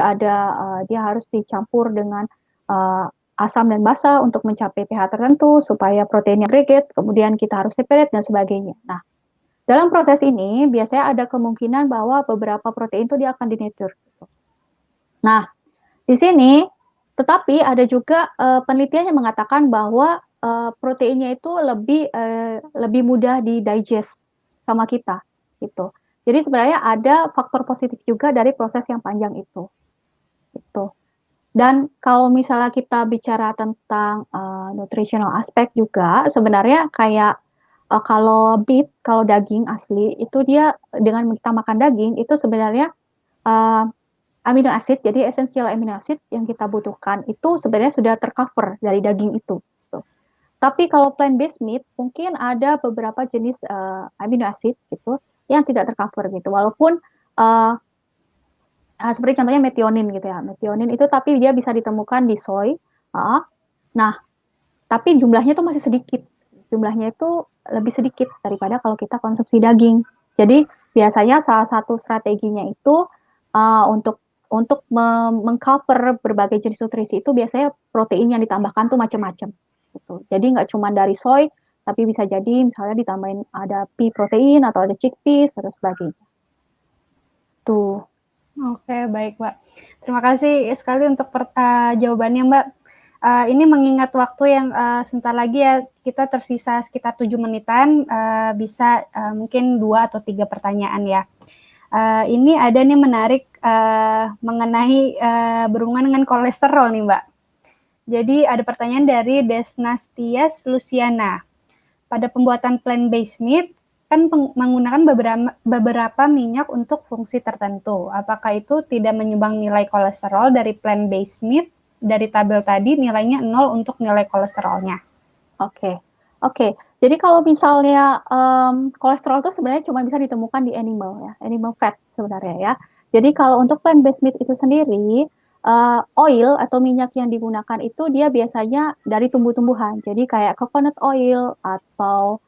dia harus dicampur dengan uh, asam dan basa untuk mencapai pH tertentu supaya proteinnya aggregate, kemudian kita harus separate dan sebagainya. Nah, dalam proses ini biasanya ada kemungkinan bahwa beberapa protein itu dia akan dinature. Gitu. Nah, di sini tetapi ada juga penelitian yang mengatakan bahwa proteinnya itu lebih mudah di digest sama kita gitu. Jadi sebenarnya ada faktor positif juga dari proses yang panjang itu. Gitu. Dan kalau misalnya kita bicara tentang nutritional aspek juga, sebenarnya kayak kalau beef, kalau daging asli itu dia dengan kita makan daging itu sebenarnya uh, amino acid, jadi essential amino acid yang kita butuhkan itu sebenarnya sudah tercover dari daging itu. Gitu. Tapi kalau plant-based meat mungkin ada beberapa jenis amino acid gitu yang tidak tercover gitu. Walaupun seperti contohnya methionine gitu ya. Methionine itu tapi dia bisa ditemukan di soy. Nah, tapi jumlahnya itu masih sedikit. Jumlahnya itu lebih sedikit daripada kalau kita konsumsi daging. Jadi biasanya salah satu strateginya itu untuk mengcover berbagai jenis nutrisi itu biasanya protein yang ditambahkan tuh macam-macam. Gitu. Jadi nggak cuma dari soy, tapi bisa jadi misalnya ditambahin ada pea protein atau ada chickpeas atau sebagainya. Tuh. Oke, baik Mbak. Terima kasih sekali untuk jawabannya Mbak. Ini mengingat waktu yang sebentar lagi ya, kita tersisa sekitar 7 menitan, bisa mungkin 2 atau 3 pertanyaan ya. Ini ada nih menarik mengenai berhubungan dengan kolesterol nih Mbak. Jadi ada pertanyaan dari Desnastias Luciana. Pada pembuatan plant-based meat, kan menggunakan beberapa minyak untuk fungsi tertentu. Apakah itu tidak menyumbang nilai kolesterol dari plant-based meat? Dari tabel tadi nilainya 0 untuk nilai kolesterolnya. Oke. Jadi kalau misalnya kolesterol itu sebenarnya cuma bisa ditemukan di animal ya, animal fat sebenarnya ya. Jadi kalau untuk plant-based meat itu sendiri, oil atau minyak yang digunakan itu dia biasanya dari tumbuh-tumbuhan. Jadi kayak coconut oil atau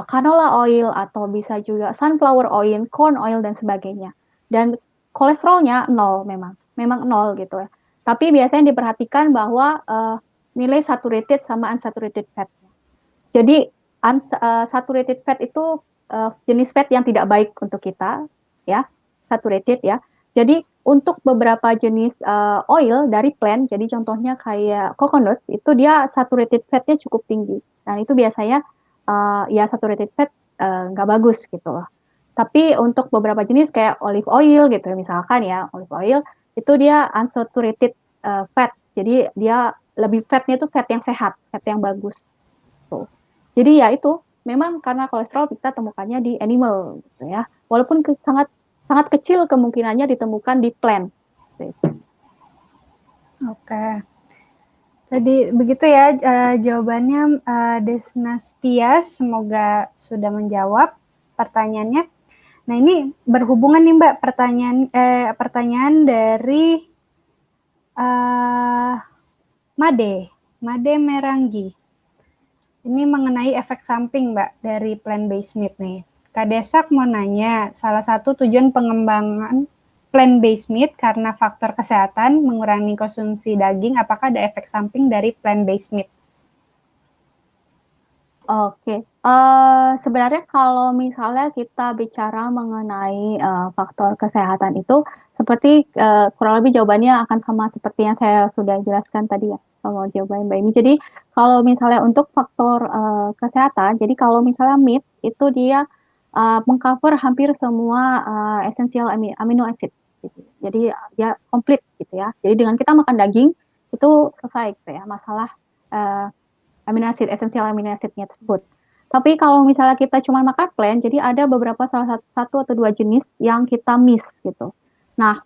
canola oil atau bisa juga sunflower oil, corn oil dan sebagainya. Dan kolesterolnya 0 memang 0 gitu ya. Tapi biasanya diperhatikan bahwa nilai saturated sama unsaturated fat. Jadi saturated fat itu jenis fat yang tidak baik untuk kita ya, saturated ya. Jadi untuk beberapa jenis oil dari plant, jadi contohnya kayak coconut itu dia saturated fatnya cukup tinggi. Nah itu biasanya ya saturated fat nggak bagus gitu loh. Tapi untuk beberapa jenis kayak olive oil gitu misalkan ya, olive oil itu dia unsaturated fat. Jadi dia lebih fatnya itu fat yang sehat, fat yang bagus. Tuh. Jadi ya itu, memang karena kolesterol kita temukannya di animal, gitu ya. Walaupun sangat sangat kecil kemungkinannya ditemukan di plant. Gitu. Oke. Tadi begitu ya jawabannya Desnastias, semoga sudah menjawab pertanyaannya. Nah ini berhubungan nih Mbak pertanyaan dari Made Merangi. Ini mengenai efek samping Mbak dari plant-based meat nih. Kak Desak mau nanya, salah satu tujuan pengembangan plant-based meat karena faktor kesehatan, mengurangi konsumsi daging, apakah ada efek samping dari plant-based meat? Oke, sebenarnya kalau misalnya kita bicara mengenai faktor kesehatan itu, seperti kurang lebih jawabannya akan sama seperti yang saya sudah jelaskan tadi ya, kalau jawaban Mbak ini. Jadi kalau misalnya untuk faktor kesehatan, jadi kalau misalnya meat itu dia mengcover hampir semua essential amino acid, gitu. Jadi dia komplit gitu ya. Jadi dengan kita makan daging itu selesai gitu ya masalah uh, esensial amino acidnya tersebut. Tapi kalau misalnya kita cuma makan plant, jadi ada beberapa salah satu atau dua jenis yang kita miss gitu. Nah,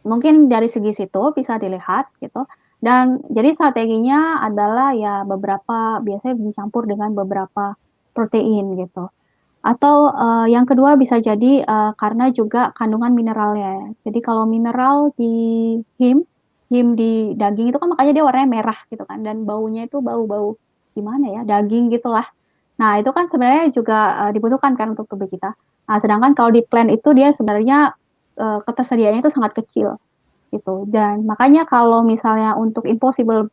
mungkin dari segi situ bisa dilihat gitu. Dan jadi strateginya adalah ya beberapa biasanya dicampur dengan beberapa protein gitu. Atau yang kedua bisa jadi karena juga kandungan mineralnya. Jadi kalau mineral di him, him di daging itu kan makanya dia warnanya merah gitu kan dan baunya itu bau-bau gimana ya, daging gitulah. Nah, itu kan sebenarnya juga dibutuhkan kan untuk tubuh kita. Nah, sedangkan kalau di plant itu dia sebenarnya ketersediaannya itu sangat kecil gitu. Dan makanya kalau misalnya untuk impossible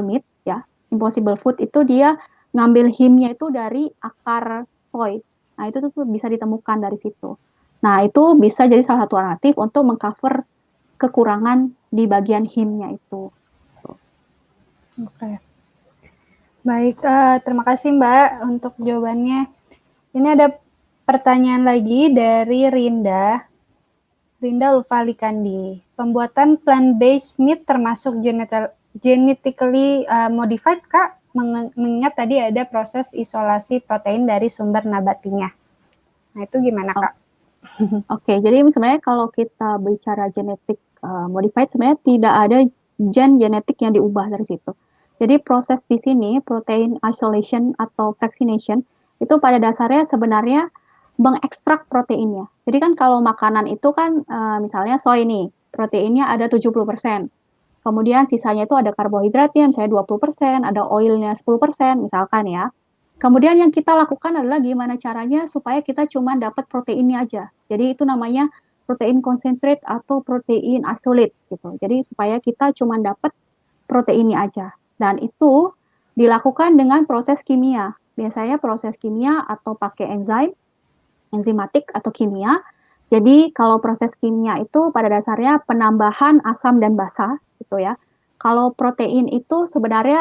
meat ya, impossible food itu dia ngambil himnya itu dari akar soy. Nah, itu tuh bisa ditemukan dari situ. Nah, itu bisa jadi salah satu alternatif untuk mengcover kekurangan di bagian himnya itu. Oke. Baik, terima kasih Mbak untuk jawabannya. Ini ada pertanyaan lagi dari Rinda Ulfalikandi. Pembuatan plant-based meat termasuk genetically modified, Kak? Mengingat tadi ada proses isolasi protein dari sumber nabatinya. Nah, itu gimana, Kak? Oke, jadi sebenarnya kalau kita bicara genetik modified, sebenarnya tidak ada gen genetik yang diubah dari situ. Jadi proses di sini, protein isolation atau fractionation, itu pada dasarnya sebenarnya mengekstrak proteinnya. Jadi kan kalau makanan itu kan misalnya soy nih, proteinnya ada 70%. Kemudian sisanya itu ada karbohidratnya, misalnya 20%, ada oilnya 10%, misalkan ya. Kemudian yang kita lakukan adalah gimana caranya supaya kita cuma dapat proteinnya aja. Jadi itu namanya protein concentrate atau protein isolate gitu. Jadi supaya kita cuma dapat proteinnya aja. Dan itu dilakukan dengan proses kimia. Biasanya proses kimia atau pakai enzim, enzimatik atau kimia. Jadi kalau proses kimia itu pada dasarnya penambahan asam dan basa gitu ya. Kalau protein itu sebenarnya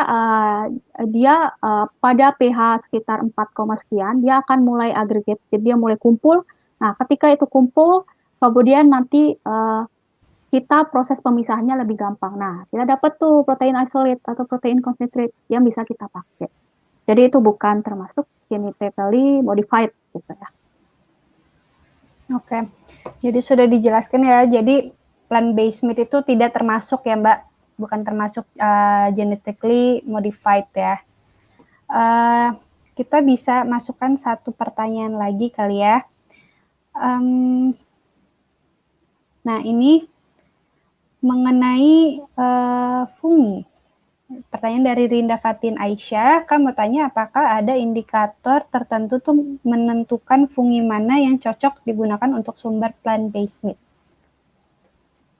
dia pada pH sekitar 4, sekian, dia akan mulai agregat, jadi dia mulai kumpul. Nah, ketika itu kumpul, kemudian nanti kita proses pemisahannya lebih gampang. Nah, kita dapat tuh protein isolate atau protein concentrate yang bisa kita pakai. Jadi itu bukan termasuk genetically modified gitu ya. Oke, jadi sudah dijelaskan ya. Jadi plant-based meat itu tidak termasuk ya Mbak, bukan termasuk genetically modified ya. Kita bisa masukkan satu pertanyaan lagi kali ya. Nah ini mengenai fungi. Pertanyaan dari Rinda Fatin Aisyah, kan mau tanya apakah ada indikator tertentu tuh menentukan fungi mana yang cocok digunakan untuk sumber plant-based meat?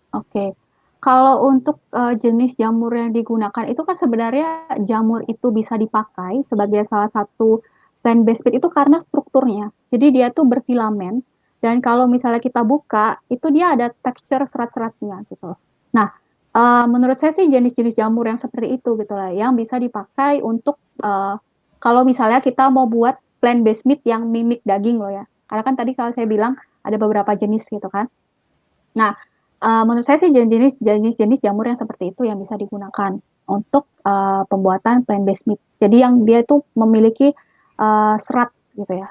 Oke, kalau untuk jenis jamur yang digunakan itu kan sebenarnya jamur itu bisa dipakai sebagai salah satu plant-based meat itu karena strukturnya. Jadi dia tuh berfilamen dan kalau misalnya kita buka itu dia ada tekstur serat-seratnya gitu. Nah, menurut saya sih jenis-jenis jamur yang seperti itu gitu lah, yang bisa dipakai untuk kalau misalnya kita mau buat plant-based meat yang mimik daging loh ya. Karena kan tadi kalau saya bilang ada beberapa jenis gitu kan. Nah, menurut saya sih jenis-jenis jamur yang seperti itu yang bisa digunakan. untuk pembuatan plant-based meat. Jadi yang dia itu memiliki serat gitu ya.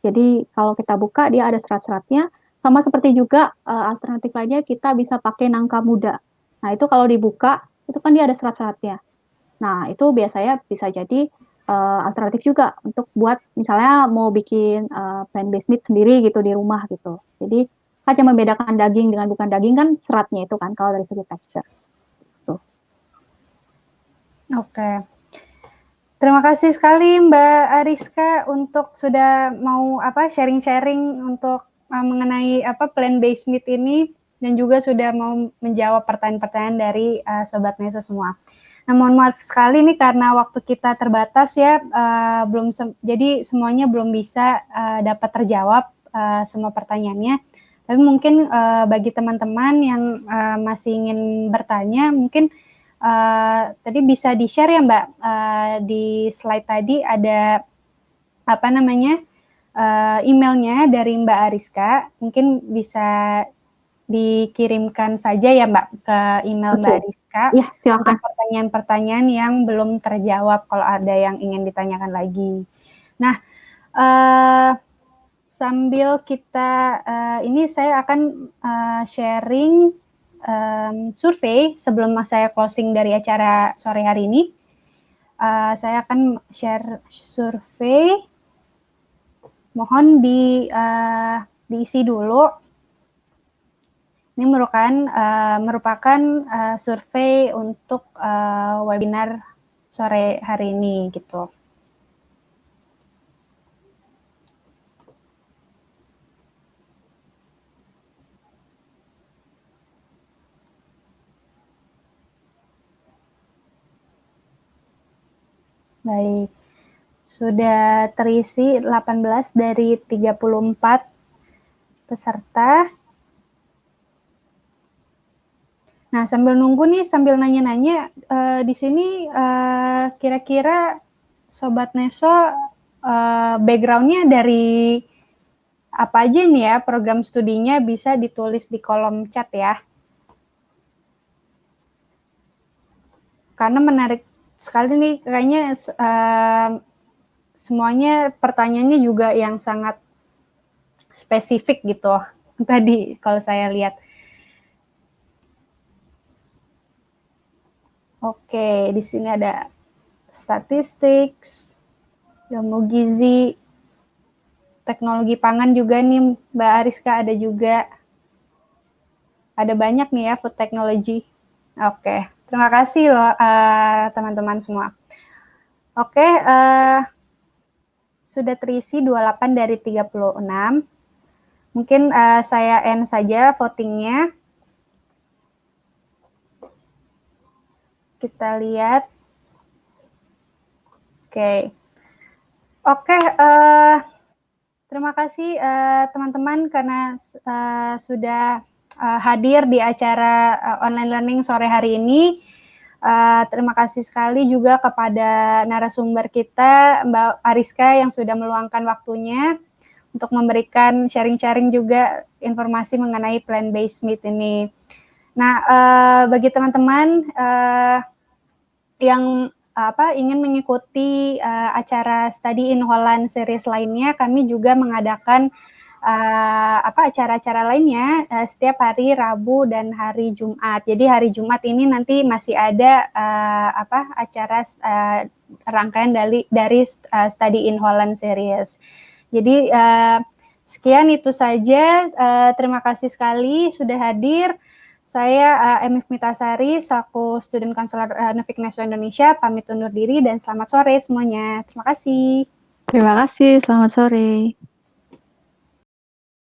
Jadi kalau kita buka dia ada serat-seratnya, sama seperti juga alternatif lainnya kita bisa pakai nangka muda. Nah itu kalau dibuka itu kan dia ada serat-seratnya. Nah itu biasanya bisa jadi alternatif juga untuk buat misalnya mau bikin plant-based meat sendiri gitu di rumah gitu. Jadi hanya membedakan daging dengan bukan daging kan seratnya itu kan kalau dari segi texture. Tuh. Oke. Terima kasih sekali Mbak Ariska untuk sudah mau sharing-sharing untuk mengenai plant-based meat ini dan juga sudah mau menjawab pertanyaan-pertanyaan dari Sobat Neso semua. Nah, mohon maaf sekali nih karena waktu kita terbatas ya, jadi semuanya belum bisa dapat terjawab semua pertanyaannya. Tapi mungkin bagi teman-teman yang masih ingin bertanya, mungkin tadi bisa di-share ya Mbak, di slide tadi ada emailnya dari Mbak Ariska, mungkin bisa dikirimkan saja ya Mbak ke email Mbak Ariska. Iya, silakan. Untuk pertanyaan-pertanyaan yang belum terjawab kalau ada yang ingin ditanyakan lagi. Nah, sambil kita ini saya akan sharing survei sebelum saya closing dari acara sore hari ini. Saya akan share survei. Mohon diisi dulu. Ini merupakan survei untuk webinar sore hari ini gitu. Baik, sudah terisi 18 dari 34 peserta. Nah, sambil nunggu nih, sambil nanya-nanya, di sini kira-kira Sobat Neso background-nya dari apa aja nih ya, program studinya bisa ditulis di kolom chat ya. Karena menarik sekali nih, kayaknya semuanya pertanyaannya juga yang sangat spesifik gitu tadi kalau saya lihat. Oke, di sini ada statistik, ilmu gizi, teknologi pangan juga nih Mbak Ariska ada juga. Ada banyak nih ya food technology. Oke, terima kasih loh teman-teman semua. Oke, sudah terisi 28 dari 36. Mungkin saya end saja votingnya. Kita lihat. Oke, terima kasih teman-teman karena sudah hadir di acara online learning sore hari ini. Terima kasih sekali juga kepada narasumber kita, Mbak Ariska yang sudah meluangkan waktunya untuk memberikan sharing-sharing juga informasi mengenai plant-based meat ini. Nah, bagi teman-teman yang ingin mengikuti acara Study in Holland series lainnya, kami juga mengadakan acara-acara lainnya setiap hari Rabu dan hari Jumat. Jadi hari Jumat ini nanti masih ada acara rangkaian dari Study in Holland series. Jadi sekian itu saja. Terima kasih sekali sudah hadir. Saya Emif Mitasari, selaku Student Counselor Nufik Neso Indonesia, pamit undur diri dan selamat sore semuanya. Terima kasih. Terima kasih, selamat sore.